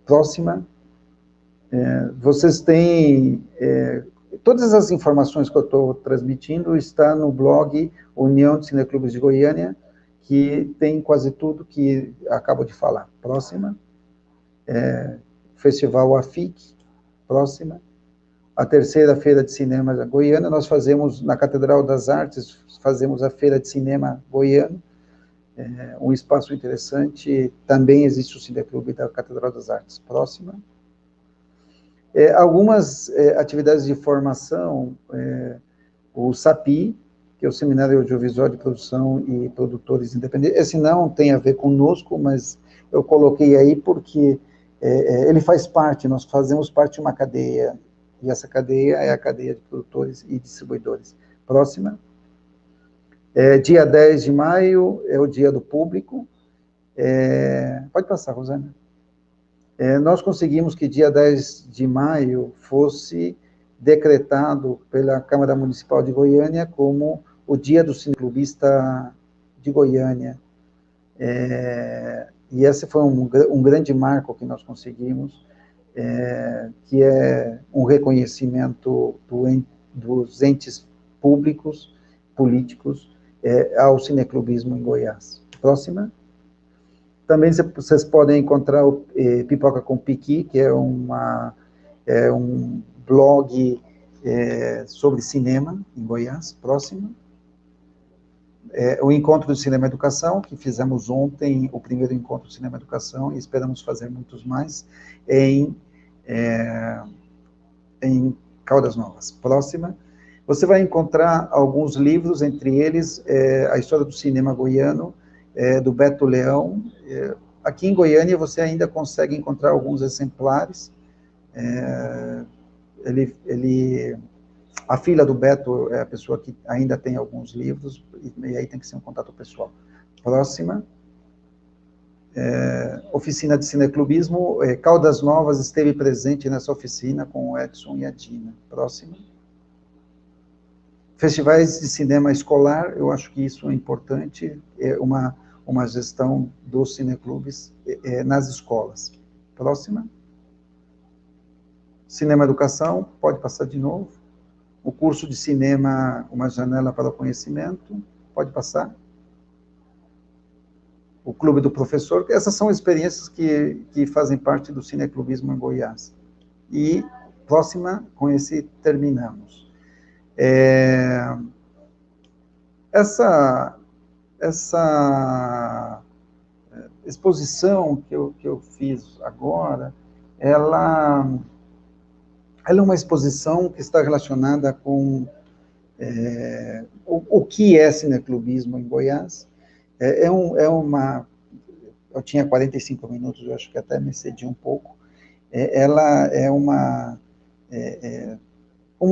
Próxima. Vocês têm... todas as informações que eu estou transmitindo está no blog União de Cineclubes de Goiânia, que tem quase tudo que acabo de falar. Próxima. Festival AFIC. Próxima. A terceira Feira de Cinema Goiana, nós fazemos, na Catedral das Artes, fazemos a Feira de Cinema Goiano, um espaço interessante, também existe o Cineclube da Catedral das Artes. Próxima. Algumas atividades de formação, o SAPI, que é o Seminário Audiovisual de Produção e Produtores Independentes. Esse não tem a ver conosco, mas eu coloquei aí porque ele faz parte, nós fazemos parte de uma cadeia, e essa cadeia é a cadeia de produtores e distribuidores. Próxima. Dia 10 de maio é o Dia do Público. Pode passar, Rosana. Nós conseguimos que dia 10 de maio fosse decretado pela Câmara Municipal de Goiânia como o Dia do Cineclubista de Goiânia. E esse foi um grande marco que nós conseguimos, que é um reconhecimento dos entes públicos, políticos, ao cineclubismo em Goiás. Próxima. Também vocês podem encontrar o Pipoca com Piqui, que é um blog sobre cinema em Goiás. Próximo. O Encontro de Cinema e Educação, que fizemos ontem, o primeiro Encontro de Cinema e Educação, e esperamos fazer muitos mais, em Caldas Novas. Próxima. Você vai encontrar alguns livros, entre eles A História do Cinema Goiano, do Beto Leão. Aqui em Goiânia você ainda consegue encontrar alguns exemplares. A filha do Beto é a pessoa que ainda tem alguns livros, e aí tem que ser um contato pessoal. Próxima. Oficina de Cineclubismo. Caldas Novas esteve presente nessa oficina com o Edson e a Dina. Próxima. Festivais de cinema escolar, eu acho que isso é importante, uma gestão dos cineclubes nas escolas. Próxima. Cinema Educação, pode passar de novo. O curso de cinema, uma janela para o conhecimento, pode passar. O Clube do Professor, essas são experiências que fazem parte do cineclubismo em Goiás. E, próxima, com esse terminamos. Essa exposição que eu fiz agora, ela é uma exposição que está relacionada com o que é cineclubismo em Goiás. Eu tinha 45 minutos, eu acho que até me excedi um pouco. Ela é uma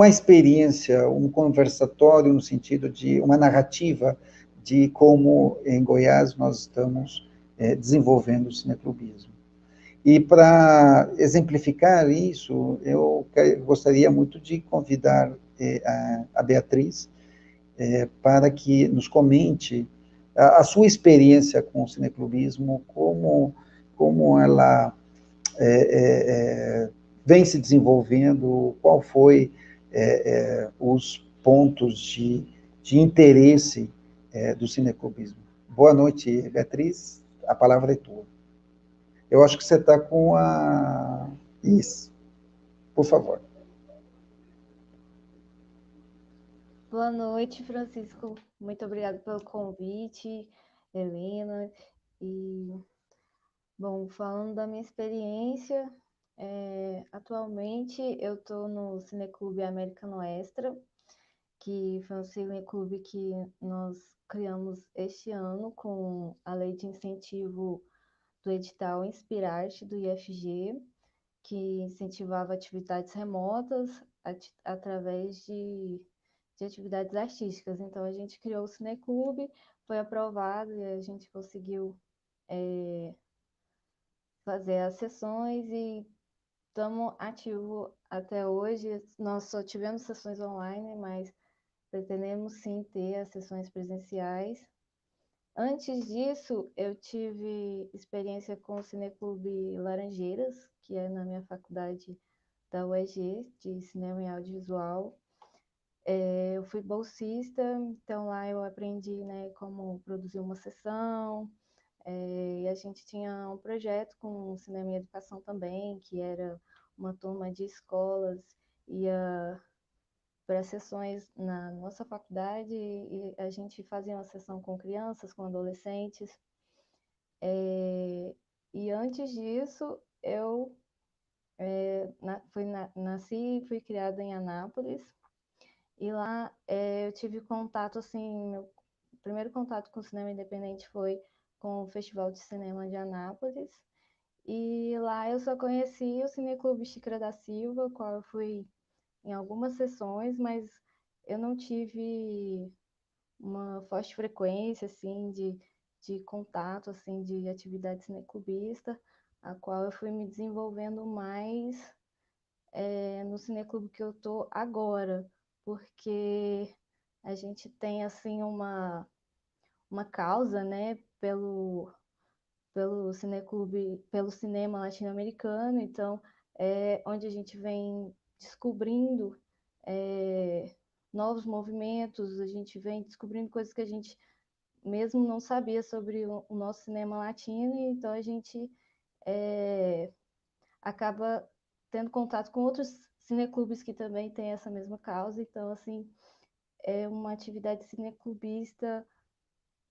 experiência, um conversatório no sentido de uma narrativa de como em Goiás nós estamos desenvolvendo o cineclubismo. E para exemplificar isso, eu gostaria muito de convidar a Beatriz para que nos comente a sua experiência com o cineclubismo, como ela vem se desenvolvendo, qual foi os pontos de interesse do cineclubismo. Boa noite, Beatriz, a palavra é tua. Eu acho que você está com a... Isso, por favor. Boa noite, Francisco. Muito obrigada pelo convite, Helena. Bom, falando da minha experiência, atualmente eu estou no Cineclube Americano Extra, que foi um cineclube que nós criamos este ano com a lei de incentivo do edital Inspirarte do IFG, que incentivava atividades remotas através de atividades artísticas. Então, a gente criou o Cineclube, foi aprovado e a gente conseguiu fazer as sessões e estamos ativos até hoje. Nós só tivemos sessões online, mas pretendemos sim ter as sessões presenciais. Antes disso, eu tive experiência com o Cineclube Laranjeiras, que é na minha faculdade da UEG, de Cinema e Audiovisual. Eu fui bolsista, então lá eu aprendi, né, como produzir uma sessão, e a gente tinha um projeto com Cinema e Educação também, que era uma turma de escolas, ia para sessões na nossa faculdade e a gente fazia uma sessão com crianças, com adolescentes. E antes disso, eu nasci e fui criada em Anápolis, E lá eu tive contato, assim, meu primeiro contato com o cinema independente foi com o Festival de Cinema de Anápolis. E lá eu só conheci o Cineclube Xícara da Silva, qual eu fui em algumas sessões, mas eu não tive uma forte frequência, assim, de contato, assim, de atividade cineclubista, a qual eu fui me desenvolvendo mais no cineclube que eu tô agora, porque a gente tem, assim, uma causa, né, pelo cineclube, pelo cinema latino-americano, então é onde a gente vem descobrindo novos movimentos, a gente vem descobrindo coisas que a gente mesmo não sabia sobre o nosso cinema latino, então a gente acaba tendo contato com outros cineclubes que também têm essa mesma causa, então assim, é uma atividade cineclubista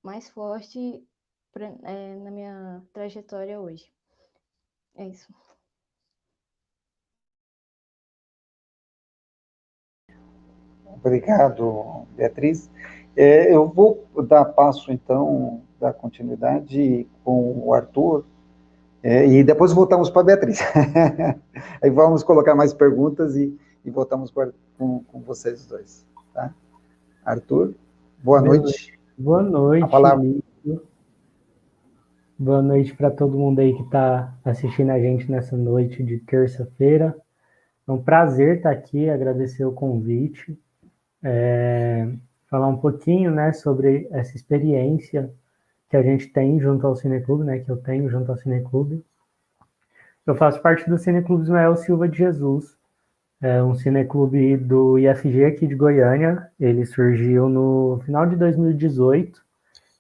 mais forte na minha trajetória hoje. É isso. Obrigado, Beatriz. Eu vou dar passo, então, dar continuidade com o Arthur, e depois voltamos para a Beatriz. Aí vamos colocar mais perguntas e voltamos com vocês dois. Tá? Arthur, boa Beleza. noite. Boa A noite, palavra. Lívio. Boa noite para todo mundo aí que está assistindo a gente nessa noite de terça-feira. É um prazer estar aqui, agradecer o convite, falar um pouquinho, né, sobre essa experiência que a gente tem junto ao Cineclube, né, que eu tenho junto ao Cineclube. Eu faço parte do Cineclube Ismael Silva de Jesus, é um cineclube do IFG aqui de Goiânia. Ele surgiu no final de 2018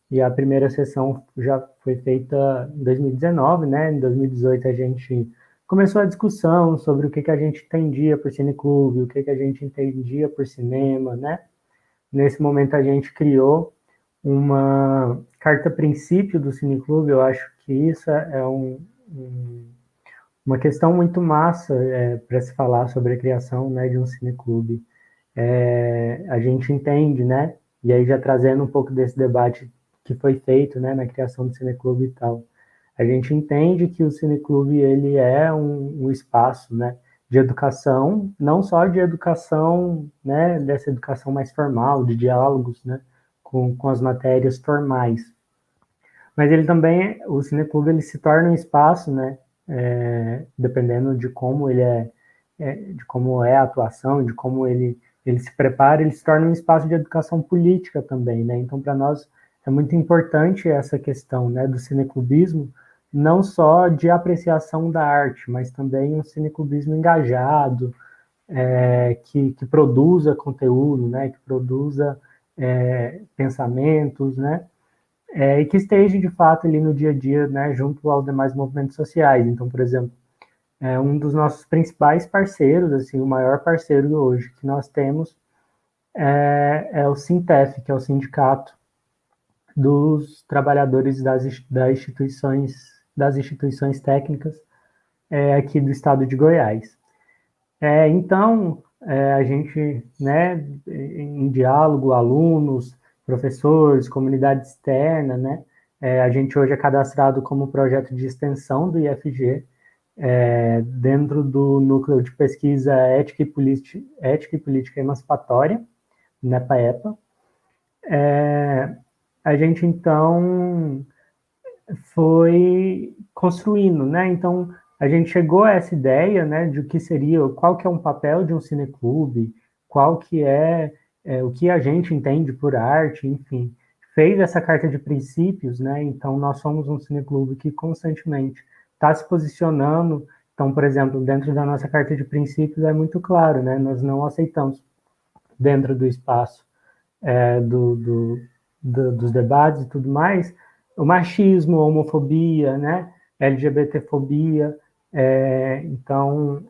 e a primeira sessão já foi feita em 2019, né? Em 2018 a gente começou a discussão sobre o que a gente entendia por cineclube, o que a gente entendia por cinema, né? Nesse momento a gente criou uma carta princípio do cineclube. Eu acho que isso é uma questão muito massa para se falar sobre a criação, né, de um cineclube. A gente entende, né, e aí já trazendo um pouco desse debate que foi feito, né, na criação do cineclube e tal, a gente entende que o cineclube ele é um espaço, né, de educação, não só de educação, né, dessa educação mais formal, de diálogos, né, com as matérias formais, mas ele também, o cineclube, ele se torna um espaço, né, dependendo de como ele de como é a atuação, de como ele se prepara, ele se torna um espaço de educação política também, né? Então, para nós é muito importante essa questão, né, do cineclubismo, não só de apreciação da arte, mas também um cineclubismo engajado, que produza conteúdo, né, que produza pensamentos, né, e que esteja de fato ali no dia a dia, né, junto aos demais movimentos sociais. Então, por exemplo, um dos nossos principais parceiros, assim, o maior parceiro hoje que nós temos é o Sintef, que é o Sindicato dos Trabalhadores das instituições técnicas aqui do estado de Goiás. Então, a gente, né, em diálogo, alunos, professores, comunidade externa, né, a gente hoje é cadastrado como projeto de extensão do IFG, dentro do Núcleo de Pesquisa Ética e Política Emancipatória, NEPA-EPA. A gente, então, foi construindo, né? Então, a gente chegou a essa ideia, né, de o que seria, qual que é um papel de um cineclube, qual que o que a gente entende por arte, enfim, fez essa carta de princípios, né? Então, nós somos um cineclube que constantemente está se posicionando. Então, por exemplo, dentro da nossa carta de princípios é muito claro, né? Nós não aceitamos dentro do espaço dos debates e tudo mais, o machismo, a homofobia, né, LGBTfobia, então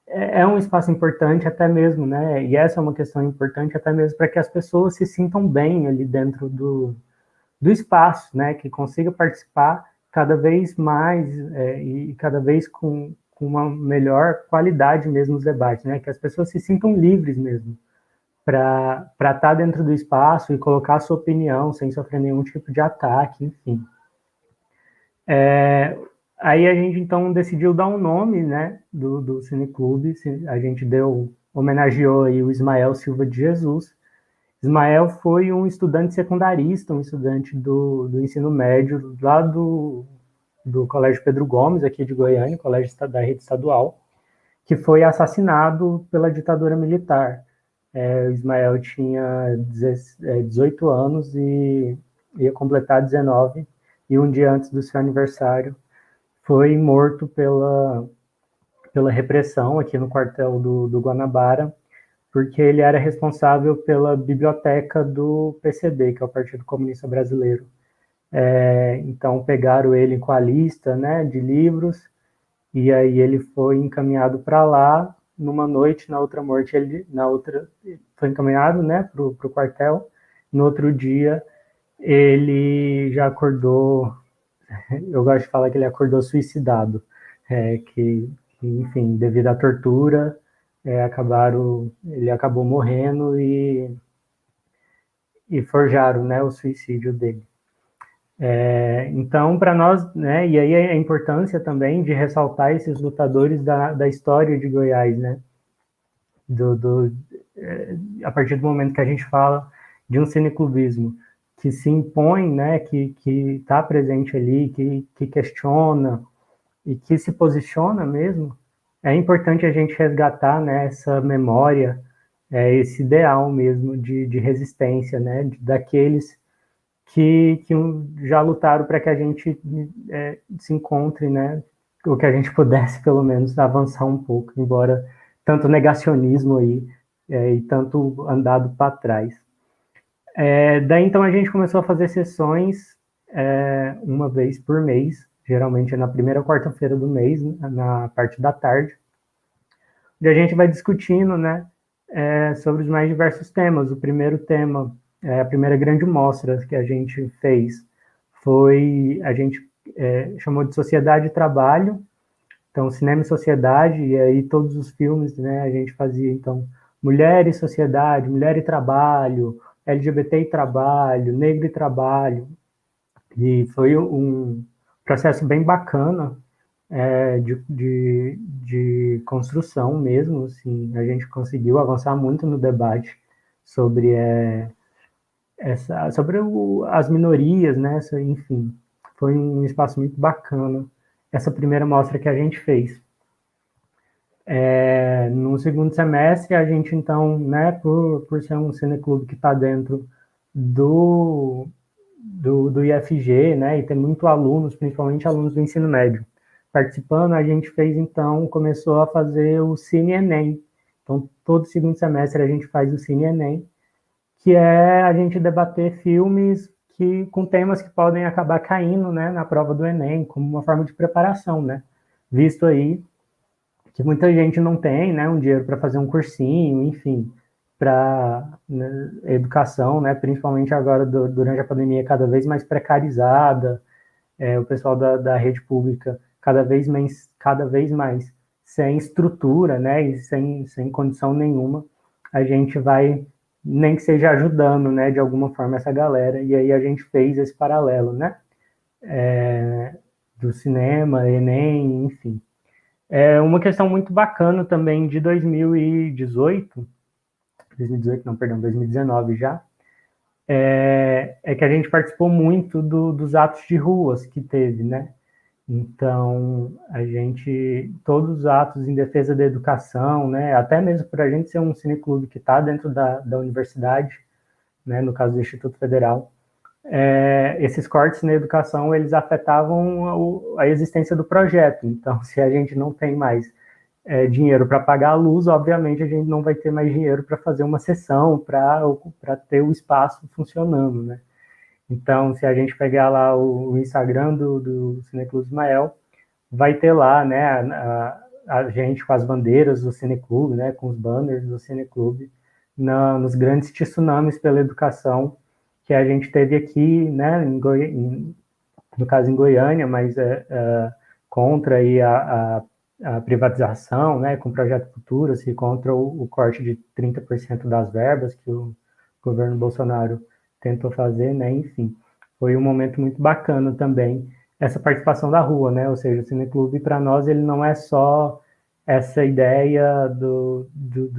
é um espaço importante até mesmo, né, e essa é uma questão importante até mesmo para que as pessoas se sintam bem ali dentro do espaço, né, que consiga participar cada vez mais e cada vez com uma melhor qualidade mesmo nos debates, né, que as pessoas se sintam livres mesmo para estar dentro do espaço e colocar a sua opinião sem sofrer nenhum tipo de ataque, enfim. Aí a gente, então, decidiu dar um nome, né, do Cineclube. A gente homenageou aí o Ismael Silva de Jesus. Ismael foi um estudante secundarista, um estudante do ensino médio, lá do Colégio Pedro Gomes, aqui de Goiânia, colégio da rede estadual, que foi assassinado pela ditadura militar. O Ismael tinha 18 anos e ia completar 19, e um dia antes do seu aniversário foi morto pela repressão aqui no quartel do Guanabara, porque ele era responsável pela biblioteca do PCB, que é o Partido Comunista Brasileiro. Então pegaram ele com a lista, né, de livros, e aí ele foi encaminhado para lá. Numa noite, foi encaminhado, né, para o quartel. No outro dia ele já acordou. Eu gosto de falar que ele acordou suicidado, enfim, devido à tortura, ele acabou morrendo e forjaram, né, o suicídio dele. Então, para nós, né, e aí a importância também de ressaltar esses lutadores da história de Goiás, né, a partir do momento que a gente fala de um cineclubismo que se impõe, né, que está presente ali, que questiona e que se posiciona mesmo, é importante a gente resgatar, né, essa memória, esse ideal mesmo de resistência, né, daqueles que já lutaram para que a gente se encontre, né, ou que a gente pudesse, pelo menos, avançar um pouco, embora tanto negacionismo aí e tanto andado para trás. Daí, então, a gente começou a fazer sessões uma vez por mês, geralmente é na primeira quarta-feira do mês, na parte da tarde, onde a gente vai discutindo, né, sobre os mais diversos temas. O primeiro tema, a primeira grande mostra que a gente fez a gente chamou de Sociedade e Trabalho, então cinema e sociedade, e aí todos os filmes, né, a gente fazia, então, mulher e sociedade, mulher e trabalho, LGBT e trabalho, negro e trabalho, e foi um processo bem bacana, de construção mesmo, assim, a gente conseguiu avançar muito no debate sobre as minorias, né, enfim, foi um espaço muito bacana, essa primeira mostra que a gente fez. No segundo semestre, a gente, então, né, por ser um cineclube que está dentro do IFG, né, e tem muito alunos, principalmente alunos do ensino médio, participando, a gente começou a fazer o Cine Enem. Então, todo segundo semestre a gente faz o Cine Enem, que é a gente debater filmes com temas que podem acabar caindo, né, na prova do Enem, como uma forma de preparação, né, visto aí que muita gente não tem, né, um dinheiro para fazer um cursinho, enfim, para, né, educação, né, principalmente agora durante a pandemia cada vez mais precarizada, o pessoal da rede pública cada vez mais sem estrutura, né, e sem condição nenhuma, a gente vai, nem que seja ajudando, né, de alguma forma essa galera, e aí a gente fez esse paralelo, né, do cinema, Enem, enfim. Uma questão muito bacana também de 2019 já, que a gente participou muito dos atos de ruas que teve, né? Então, todos os atos em defesa da educação, né? Até mesmo por a gente ser um cineclube que está dentro da universidade, né? No caso do Instituto Federal, esses cortes na educação, eles afetavam a existência do projeto. Então, se a gente não tem mais dinheiro para pagar a luz, obviamente a gente não vai ter mais dinheiro para fazer uma sessão, para ter o espaço funcionando, né? Então, se a gente pegar lá o Instagram do Cineclube Ismael, vai ter lá, né, a gente com as bandeiras do Cineclube, né, com os banners do Cineclube, nos grandes tsunamis pela educação que a gente teve aqui, né, no caso em Goiânia, mas contra aí a privatização, né, com o Projeto Futuro, se contra o corte de 30% das verbas que o governo Bolsonaro tentou fazer, né, enfim, foi um momento muito bacana também, essa participação da rua, né, ou seja, o Cineclube, para nós, ele não é só essa ideia do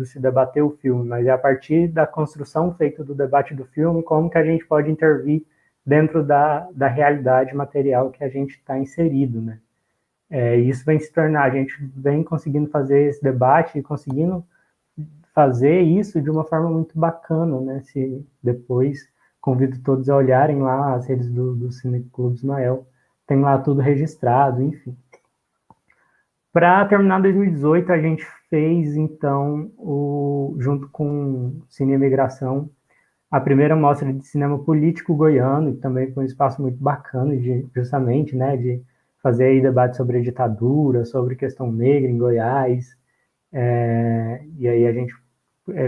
se debater o filme, mas é a partir da construção feita do debate do filme, como que a gente pode intervir dentro da realidade material que a gente está inserido, né. Isso vem se tornar, a gente vem conseguindo fazer esse debate e conseguindo fazer isso de uma forma muito bacana, né? Se depois convido todos a olharem lá as redes do Cineclube Ismael, tem lá tudo registrado, enfim. Para terminar 2018, a gente fez, então, junto com o Cine Imigração, a primeira mostra de cinema político goiano, que também foi um espaço muito bacana, justamente, né, de fazer aí debate sobre a ditadura, sobre questão negra em Goiás, e aí a gente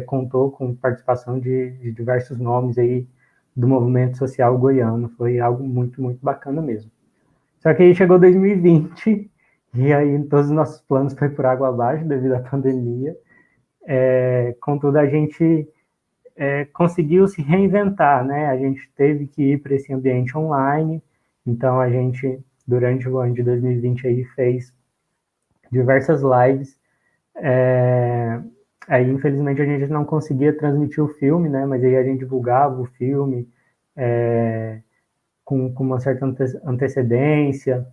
contou com participação de diversos nomes aí do movimento social goiano, foi algo muito, muito bacana mesmo. Só que aí chegou 2020, e aí todos os nossos planos foi por água abaixo devido à pandemia, contudo a gente conseguiu se reinventar, né? A gente teve que ir para esse ambiente online, então a gente, durante o ano de 2020, aí, fez diversas lives. Aí, infelizmente, a gente não conseguia transmitir o filme, né? Mas aí a gente divulgava o filme com uma certa antecedência.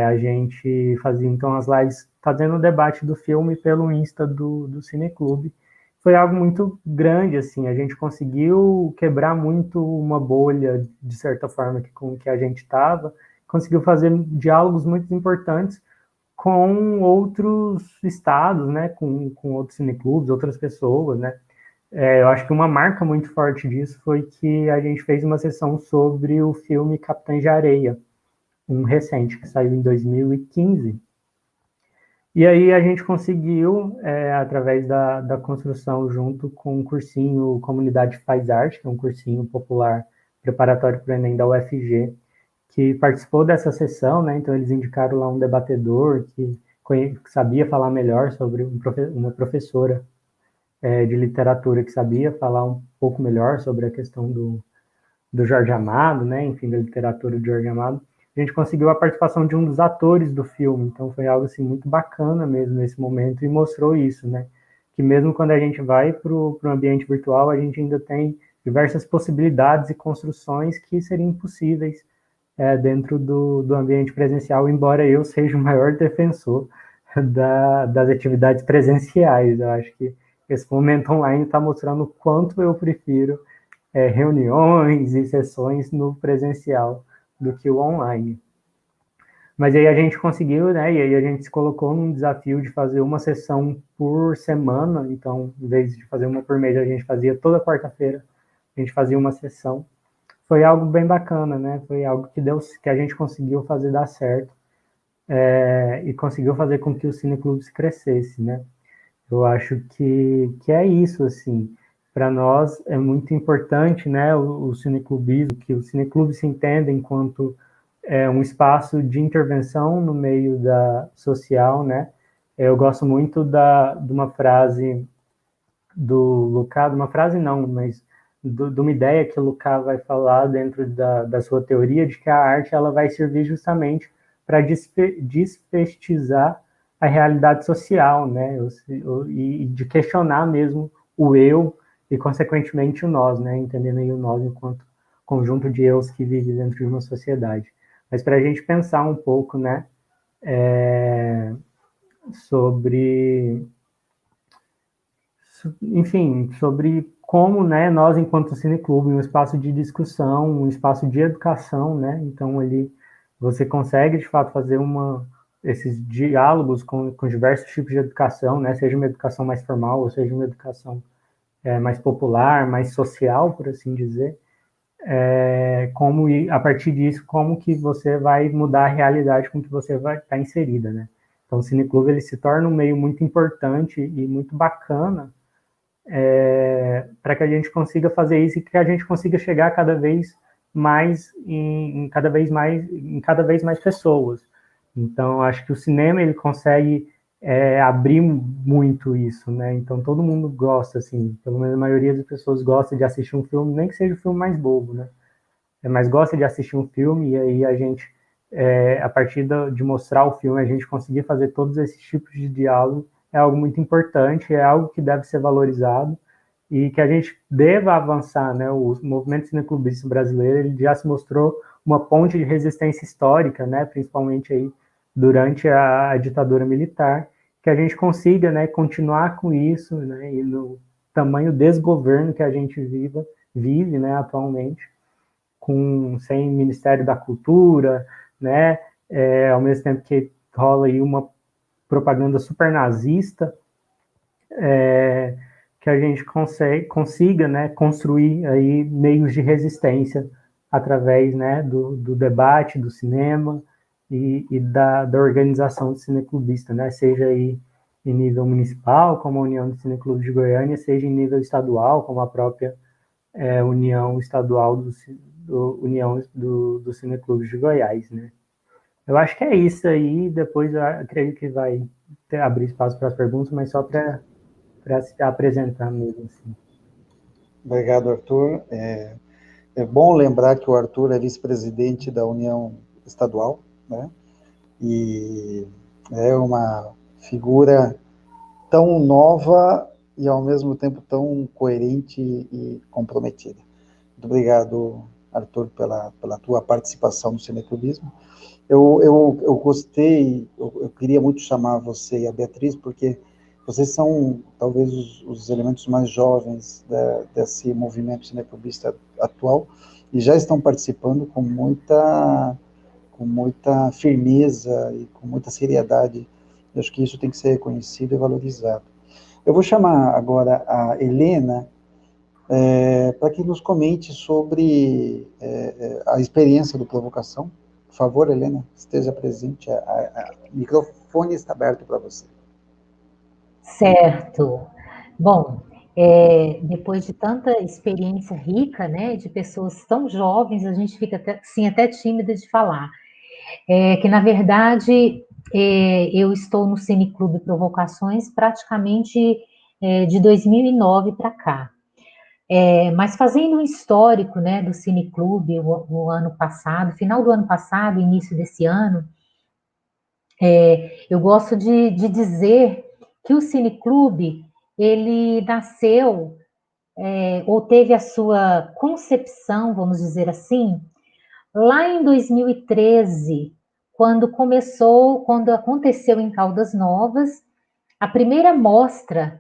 A gente fazia, então, as lives fazendo o debate do filme pelo Insta do Cineclube. Foi algo muito grande, assim, a gente conseguiu quebrar muito uma bolha, de certa forma, com que a gente estava, conseguiu fazer diálogos muito importantes com outros estados, né, com outros cineclubes, outras pessoas, né. Eu acho que uma marca muito forte disso foi que a gente fez uma sessão sobre o filme Capitães de Areia, um recente, que saiu em 2015, e aí a gente conseguiu, através da construção, junto com o cursinho Comunidade Faz Arte, que é um cursinho popular preparatório para o Enem da UFG, que participou dessa sessão, né? Então eles indicaram lá um debatedor que sabia falar melhor sobre uma professora de literatura que sabia falar um pouco melhor sobre a questão do Jorge Amado, né? Enfim, da literatura de Jorge Amado. A gente conseguiu a participação de um dos atores do filme, então foi algo assim muito bacana mesmo nesse momento e mostrou isso, né? Que mesmo quando a gente vai para o ambiente virtual, a gente ainda tem diversas possibilidades e construções que seriam impossíveis dentro do ambiente presencial, embora eu seja o maior defensor das atividades presenciais. Eu acho que esse momento online está mostrando o quanto eu prefiro reuniões e sessões no presencial do que o online. Mas aí a gente conseguiu, né? E aí a gente se colocou num desafio de fazer uma sessão por semana. Então, em vez de fazer uma por mês, a gente fazia toda quarta-feira. A gente fazia uma sessão. Foi algo bem bacana, né? Foi algo que a gente conseguiu fazer dar certo e conseguiu fazer com que o Cineclube crescesse, né? Eu acho que é isso, assim. Para nós é muito importante, né, o cineclubismo, que o cineclube se entenda enquanto um espaço de intervenção no meio social, né. Eu gosto muito de uma frase do Lukács, uma frase não, mas de uma ideia que o Lukács vai falar dentro da sua teoria, de que a arte ela vai servir justamente para desfestizar a realidade social, né, e de questionar mesmo o eu e, consequentemente, o nós, né, entendendo aí o nós enquanto conjunto de eus que vive dentro de uma sociedade. Mas para a gente pensar um pouco, né, sobre, enfim, sobre como, né, nós, enquanto cineclube, um espaço de discussão, um espaço de educação, né, então ali você consegue, de fato, fazer esses diálogos com diversos tipos de educação, né, seja uma educação mais formal, ou seja uma educação mais popular, mais social, por assim dizer, a partir disso, como que você vai mudar a realidade com que você vai estar inserida, né? Então, o Cineclube, ele se torna um meio muito importante e muito bacana para que a gente consiga fazer isso e que a gente consiga chegar cada vez mais em cada vez mais pessoas. Então, acho que o cinema ele consegue abrir muito isso, né? Então, todo mundo gosta, assim, pelo menos a maioria das pessoas gosta de assistir um filme, nem que seja o filme mais bobo, né? Mas gosta de assistir um filme e aí a gente, a partir de mostrar o filme, a gente conseguir fazer todos esses tipos de diálogo é algo muito importante, é algo que deve ser valorizado e que a gente deva avançar, né? O movimento cineclubista brasileiro ele já se mostrou uma ponte de resistência histórica, né? Principalmente aí durante a ditadura militar, que a gente consiga, né, continuar com isso, né? E no tamanho desgoverno que a gente vive, né, atualmente, sem Ministério da Cultura, né? Ao mesmo tempo que rola aí uma propaganda super nazista, que a gente consiga, né, construir aí meios de resistência através, né, do debate, do cinema e da organização do cineclubista, né, seja aí em nível municipal, como a União de Cineclubes de Goiânia, seja em nível estadual, como a própria União Estadual União do Cineclubes de Goiás, né. Eu acho que é isso aí, depois eu acredito que vai abrir espaço para as perguntas, mas só para se apresentar mesmo, assim. Obrigado, Arthur. É bom lembrar que o Arthur é vice-presidente da União Estadual, né? E é uma figura tão nova e, ao mesmo tempo, tão coerente e comprometida. Muito obrigado, Arthur, pela tua participação no cineclubismo. Eu gostei, eu queria muito chamar você e a Beatriz, porque vocês são, talvez, os elementos mais jovens desse movimento cineclubista atual e já estão participando com muita firmeza e com muita seriedade. Eu acho que isso tem que ser reconhecido e valorizado. Eu vou chamar agora a Helena para que nos comente sobre a experiência do Provocação. Por favor, Helena, esteja presente. O microfone está aberto para você. Certo. Bom, depois de tanta experiência rica, né, de pessoas tão jovens, a gente fica até tímida de falar. Que, na verdade, eu estou no Cineclube Provocações praticamente de 2009 para cá. Mas fazendo um histórico, né, do Cineclube o ano passado, final do ano passado, início desse ano, eu gosto de dizer que o Cineclube, ele nasceu, ou teve a sua concepção, vamos dizer assim, lá em 2013, quando aconteceu em Caldas Novas, a primeira mostra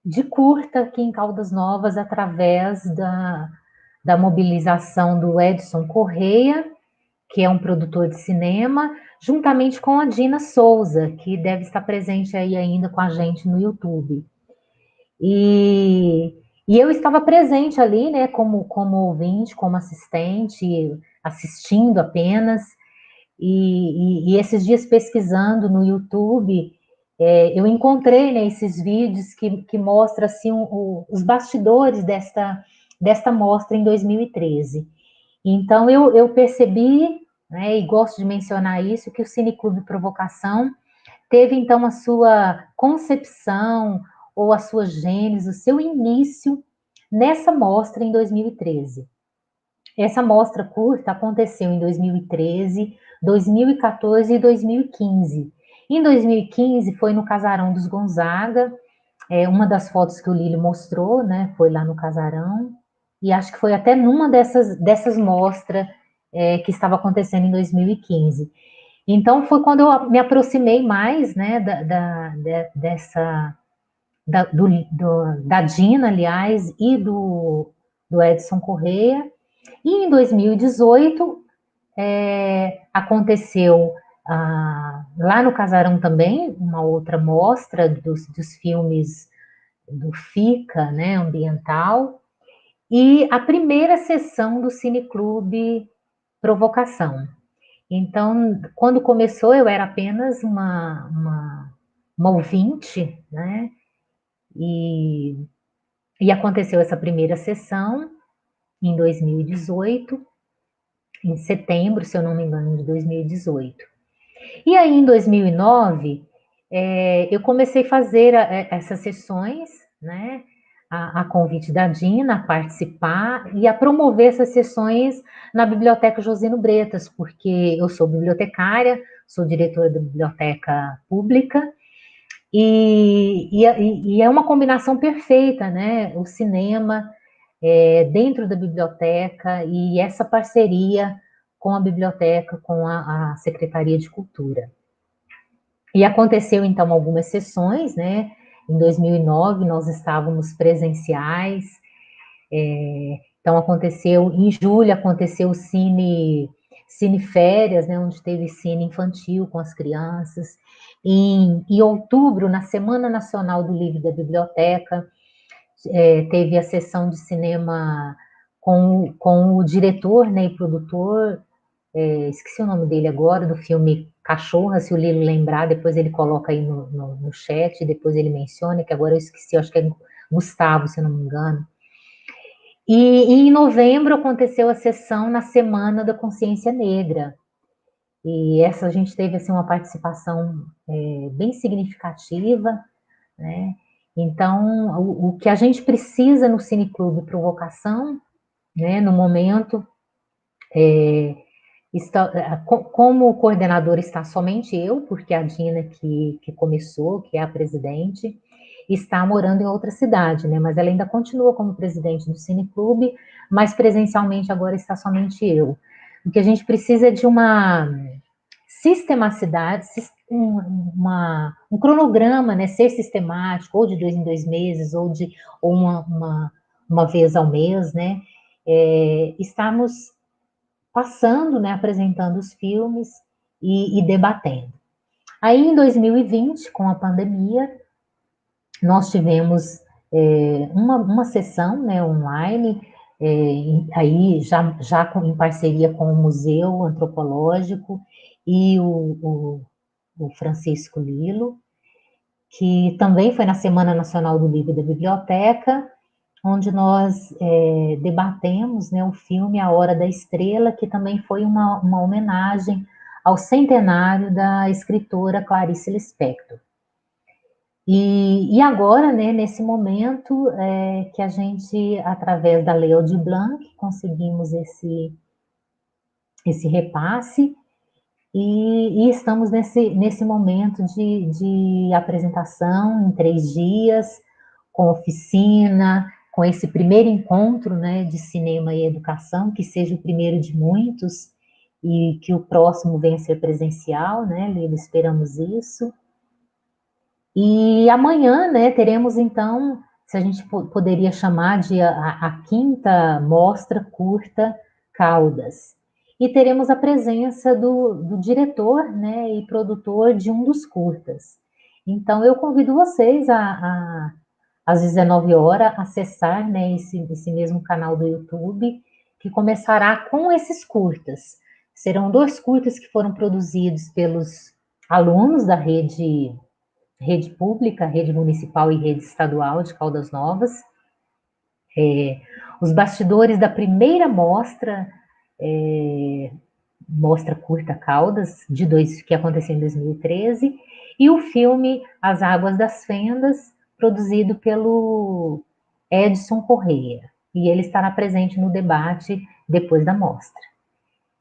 de curta aqui em Caldas Novas, através da mobilização do Edson Correia, que é um produtor de cinema, juntamente com a Dina Souza, que deve estar presente aí ainda com a gente no YouTube. E eu estava presente ali, né, como ouvinte, como assistente, assistindo apenas, e esses dias pesquisando no YouTube, eu encontrei, né, esses vídeos que mostram assim, os bastidores desta mostra em 2013. Então, eu percebi, né, e gosto de mencionar isso, que o Cineclube Provocação teve, então, a sua concepção, ou a sua gênese, o seu início nessa mostra em 2013. Essa mostra curta aconteceu em 2013, 2014 e 2015. Em 2015 foi no Casarão dos Gonzaga, uma das fotos que o Lílio mostrou, né, foi lá no Casarão, e acho que foi até numa dessas mostras que estava acontecendo em 2015. Então foi quando eu me aproximei mais, né, da Dina, aliás, e do Edson Correia. E em 2018 aconteceu lá no Casarão também uma outra mostra dos filmes do FICA, né, ambiental, e a primeira sessão do Cineclube Provocação. Então, quando começou, eu era apenas uma ouvinte, né, e aconteceu essa primeira sessão em 2018, em setembro, se eu não me engano, de 2018. E aí, em 2009, eu comecei a fazer essas sessões, né, a convite da Dina, a participar e a promover essas sessões na Biblioteca Josino Bretas, porque eu sou bibliotecária, sou diretora da biblioteca pública, e é uma combinação perfeita, né? O cinema dentro da biblioteca e essa parceria com a biblioteca, com a Secretaria de Cultura. E aconteceu, então, algumas sessões, né? Em 2009, nós estávamos presenciais. Então, aconteceu, em julho, aconteceu o Cine Férias, né? Onde teve cine infantil com as crianças. Em outubro, na Semana Nacional do Livro e da Biblioteca, teve a sessão de cinema com o diretor, né, e produtor, esqueci o nome dele agora, do filme Cachorra, se o Lilo lembrar, depois ele coloca aí no chat, depois ele menciona, que agora eu esqueci, acho que é Gustavo, se eu não me engano. E em novembro aconteceu a sessão na Semana da Consciência Negra, e essa a gente teve assim, uma participação bem significativa, né? Então, o que a gente precisa no Cineclube Provocação, né, no momento, como coordenador está somente eu, porque a Dina que começou, que é a presidente, está morando em outra cidade, né? Mas ela ainda continua como presidente do Cineclube, mas presencialmente agora está somente eu. O que a gente precisa é de uma sistematicidade, um cronograma, né? Ser sistemático, ou de 2 em 2 meses, ou uma vez ao mês, né? Estamos passando, né, apresentando os filmes e debatendo. Aí, em 2020, com a pandemia, nós tivemos uma sessão, né, online, aí já em parceria com o Museu Antropológico e o Francisco Lilo, que também foi na Semana Nacional do Livro e da Biblioteca, onde nós debatemos, né, o filme A Hora da Estrela, que também foi uma homenagem ao centenário da escritora Clarice Lispector. E agora, né, nesse momento, que a gente, através da Lei Aldir Blanc, conseguimos esse repasse, e estamos nesse momento de apresentação em 3 dias, com oficina, com esse primeiro encontro, né, de cinema e educação, que seja o primeiro de muitos, e que o próximo venha a ser presencial, né, Lili, esperamos isso. E amanhã, né, teremos então, se a gente poderia chamar de a 5ª Mostra Curta Caldas. E teremos a presença do diretor, né, e produtor de um dos curtas. Então, eu convido vocês às 19 horas, acessar, né, esse mesmo canal do YouTube, que começará com esses curtas. Serão 2 curtas que foram produzidos pelos alunos da rede pública, rede municipal e rede estadual de Caldas Novas. Os bastidores da primeira mostra, Mostra Curta Caldas, que aconteceu em 2013, e o filme As Águas das Fendas, produzido pelo Edson Correia, e ele estará presente no debate depois da mostra.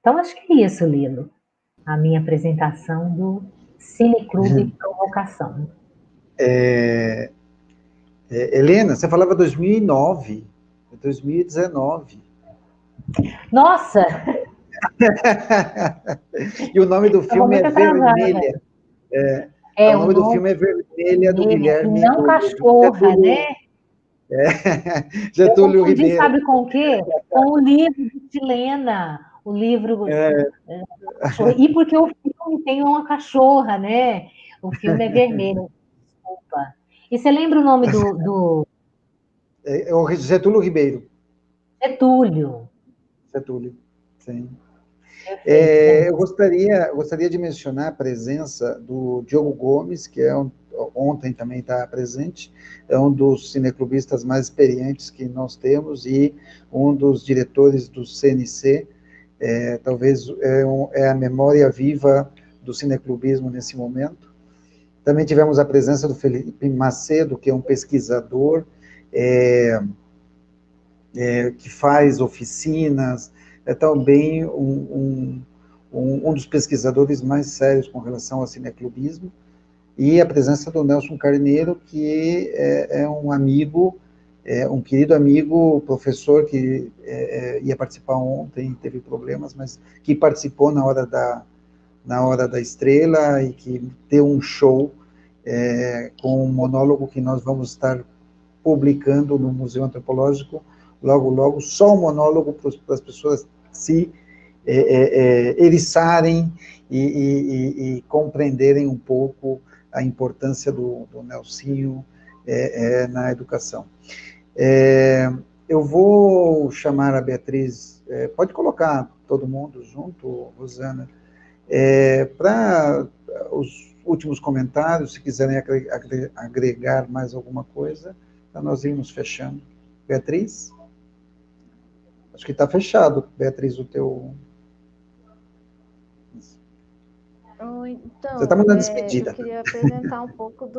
Então, acho que é isso, Lilo, a minha apresentação do Cineclube Provocação. Helena, você falava 2009, 2019. Nossa! E o nome do filme é Vermelha. O nome do filme é Vermelha, do Guilherme. Não Cachorra, né? Getúlio Ribeiro. Sabe com o quê? Com o livro de Silena. O livro. E porque o filme tem uma cachorra, né? O filme é vermelho. Desculpa. E você lembra o nome do... É o Getúlio Ribeiro. Getúlio, sim. Eu gostaria de mencionar a presença do Diogo Gomes, que ontem também está presente, é um dos cineclubistas mais experientes que nós temos e um dos diretores do CNC, talvez é a memória viva do cineclubismo nesse momento. Também tivemos a presença do Felipe Macedo, que é um pesquisador que faz oficinas, é também um dos pesquisadores mais sérios com relação ao cineclubismo, e a presença do Nelson Carneiro, que é um amigo, um querido amigo, professor que ia participar ontem, teve problemas, mas que participou na hora da estrela e que deu um show com um monólogo que nós vamos estar publicando no Museu Antropológico, logo, logo, só um monólogo para as pessoas se eriçarem e compreenderem um pouco a importância do Nelsinho na educação. Eu vou chamar a Beatriz, pode colocar todo mundo junto, Rosana, para os últimos comentários, se quiserem agregar mais alguma coisa, para nós irmos fechando. Beatriz? Acho que está fechado, Beatriz, o teu... Então, você está mandando despedida. eu queria apresentar um pouco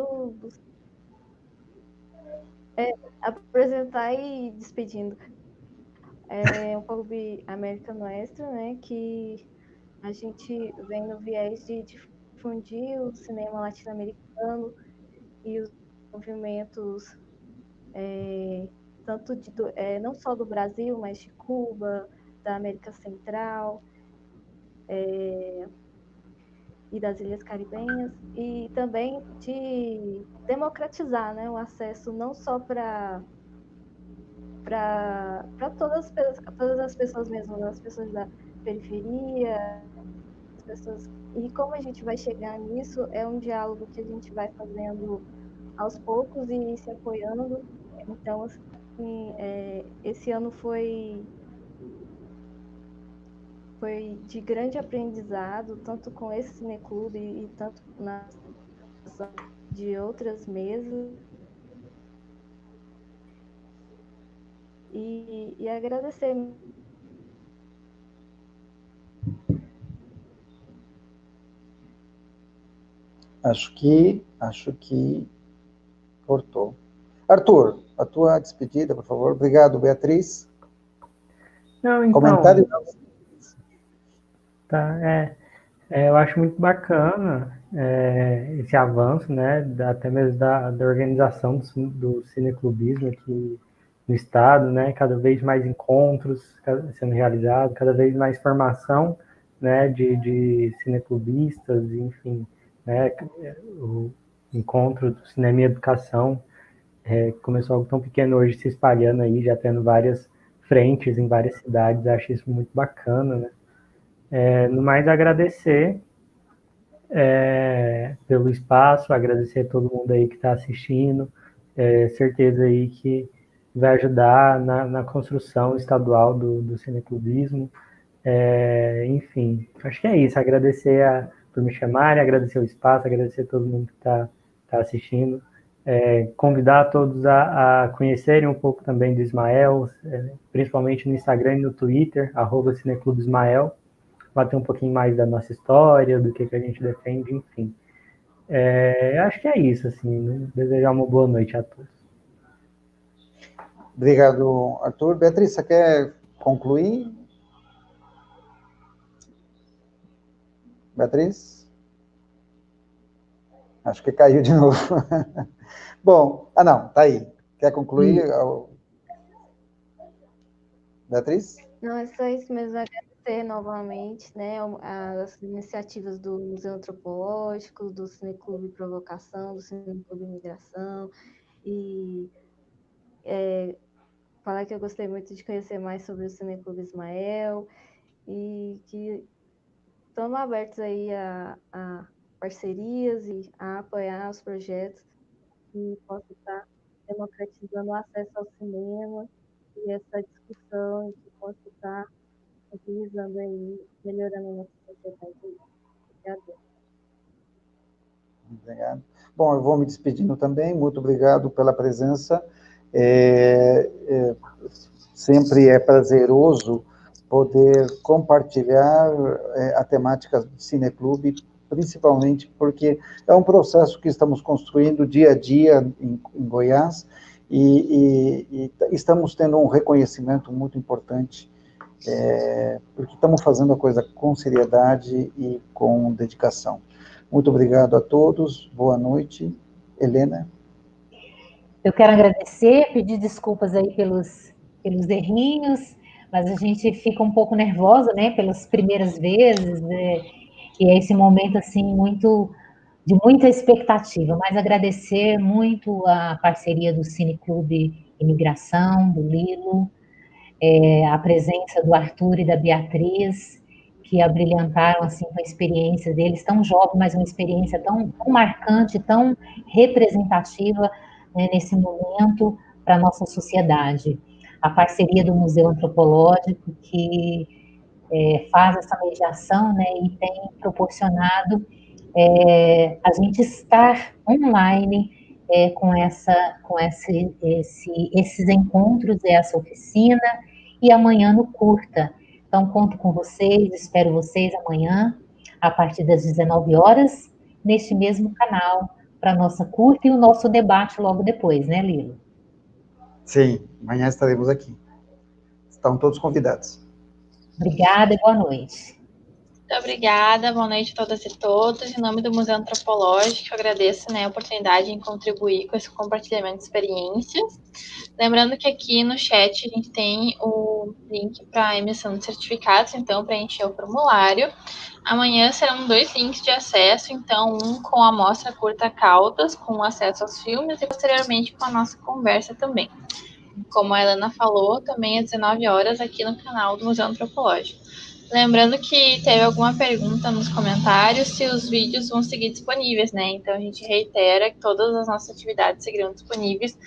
apresentar e despedindo. Um pouco de América Nuestra, né, que a gente vem no viés de difundir o cinema latino-americano e os movimentos, tanto não só do Brasil, mas de Cuba, da América Central, e das Ilhas Caribenhas, e também de democratizar, né, o acesso não só para todas as pessoas mesmo, as pessoas da periferia, as pessoas. E como a gente vai chegar nisso, é um diálogo que a gente vai fazendo aos poucos e se apoiando. Então, assim, esse ano foi de grande aprendizado, tanto com esse cineclube e tanto de outras mesas. E agradecer. Acho que cortou. Arthur, a tua despedida, por favor. Obrigado, Beatriz. Não, então... Comentário? Tá, eu acho muito bacana esse avanço, né, até mesmo da organização do cineclubismo aqui no estado, né, cada vez mais encontros sendo realizados, cada vez mais formação, né, de cineclubistas, enfim, né, o encontro do cinema e educação começou algo tão pequeno, hoje se espalhando aí, já tendo várias frentes em várias cidades, acho isso muito bacana, né. No mais, agradecer pelo espaço, agradecer a todo mundo aí que está assistindo, certeza aí que vai ajudar na construção estadual do cineclubismo, enfim, acho que é isso, agradecer por me chamarem, agradecer o espaço, agradecer a todo mundo que está assistindo, convidar todos a conhecerem um pouco também do Ismael, principalmente no Instagram e no Twitter, @cineclubismael, bater um pouquinho mais da nossa história, do que a gente defende, enfim. Acho que é isso, assim, né? Desejar uma boa noite a todos. Obrigado, Arthur. Beatriz, você quer concluir? Beatriz? Acho que caiu de novo. Bom, não, tá aí. Quer concluir? Beatriz? Não, é só isso mesmo, agradecer novamente, né, as iniciativas do Museu Antropológico, do Cineclube Provocação, do Cineclube Imigração, e falar que eu gostei muito de conhecer mais sobre o Cineclube Ismael, e que estamos abertos aí a parcerias e a apoiar os projetos que possam estar democratizando o acesso ao cinema e essa discussão que possa estar utilizando aí, melhorando a nossa sociedade. Obrigado. Bom, eu vou me despedindo também, muito obrigado pela presença. Sempre é prazeroso poder compartilhar a temática do Cineclube principalmente porque é um processo que estamos construindo dia a dia em Goiás, e estamos tendo um reconhecimento muito importante, porque estamos fazendo a coisa com seriedade e com dedicação. Muito obrigado a todos, boa noite. Helena? Eu quero agradecer, pedir desculpas aí pelos errinhos, mas a gente fica um pouco nervosa, né, pelas primeiras vezes, né, e é esse momento, assim, de muita expectativa, mas agradecer muito a parceria do Cineclube Imigração, do Lilo, a presença do Arthur e da Beatriz, que abrilhantaram, assim, com a experiência deles, tão jovem, mas uma experiência tão marcante, tão representativa, né, nesse momento para a nossa sociedade. A parceria do Museu Antropológico, que faz essa mediação, né, e tem proporcionado a gente estar online com esses encontros, essa oficina, e amanhã no Curta. Então, conto com vocês, espero vocês amanhã, a partir das 19 horas, neste mesmo canal, para a nossa Curta e o nosso debate logo depois, né, Lilo? Sim, amanhã estaremos aqui. Estão todos convidados. Obrigada e boa noite. Muito obrigada, boa noite a todas e todos. Em nome do Museu Antropológico, eu agradeço, né, a oportunidade em contribuir com esse compartilhamento de experiências. Lembrando que aqui no chat a gente tem o link para emissão de certificados, então, para encher o formulário. Amanhã serão 2 links de acesso, então, um com a mostra curta Caldas, com acesso aos filmes, e posteriormente com a nossa conversa também. Como a Helena falou, também às 19 horas aqui no canal do Museu Antropológico. Lembrando que teve alguma pergunta nos comentários se os vídeos vão seguir disponíveis, né? Então a gente reitera que todas as nossas atividades seguirão disponíveis.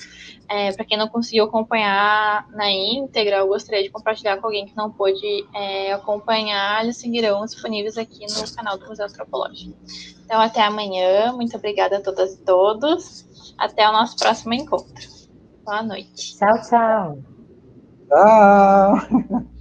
Para quem não conseguiu acompanhar na íntegra, eu gostaria de compartilhar com alguém que não pôde acompanhar, eles seguirão disponíveis aqui no canal do Museu Antropológico. Então até amanhã, muito obrigada a todas e todos. Até o nosso próximo encontro. Boa noite. Tchau, tchau. Tchau!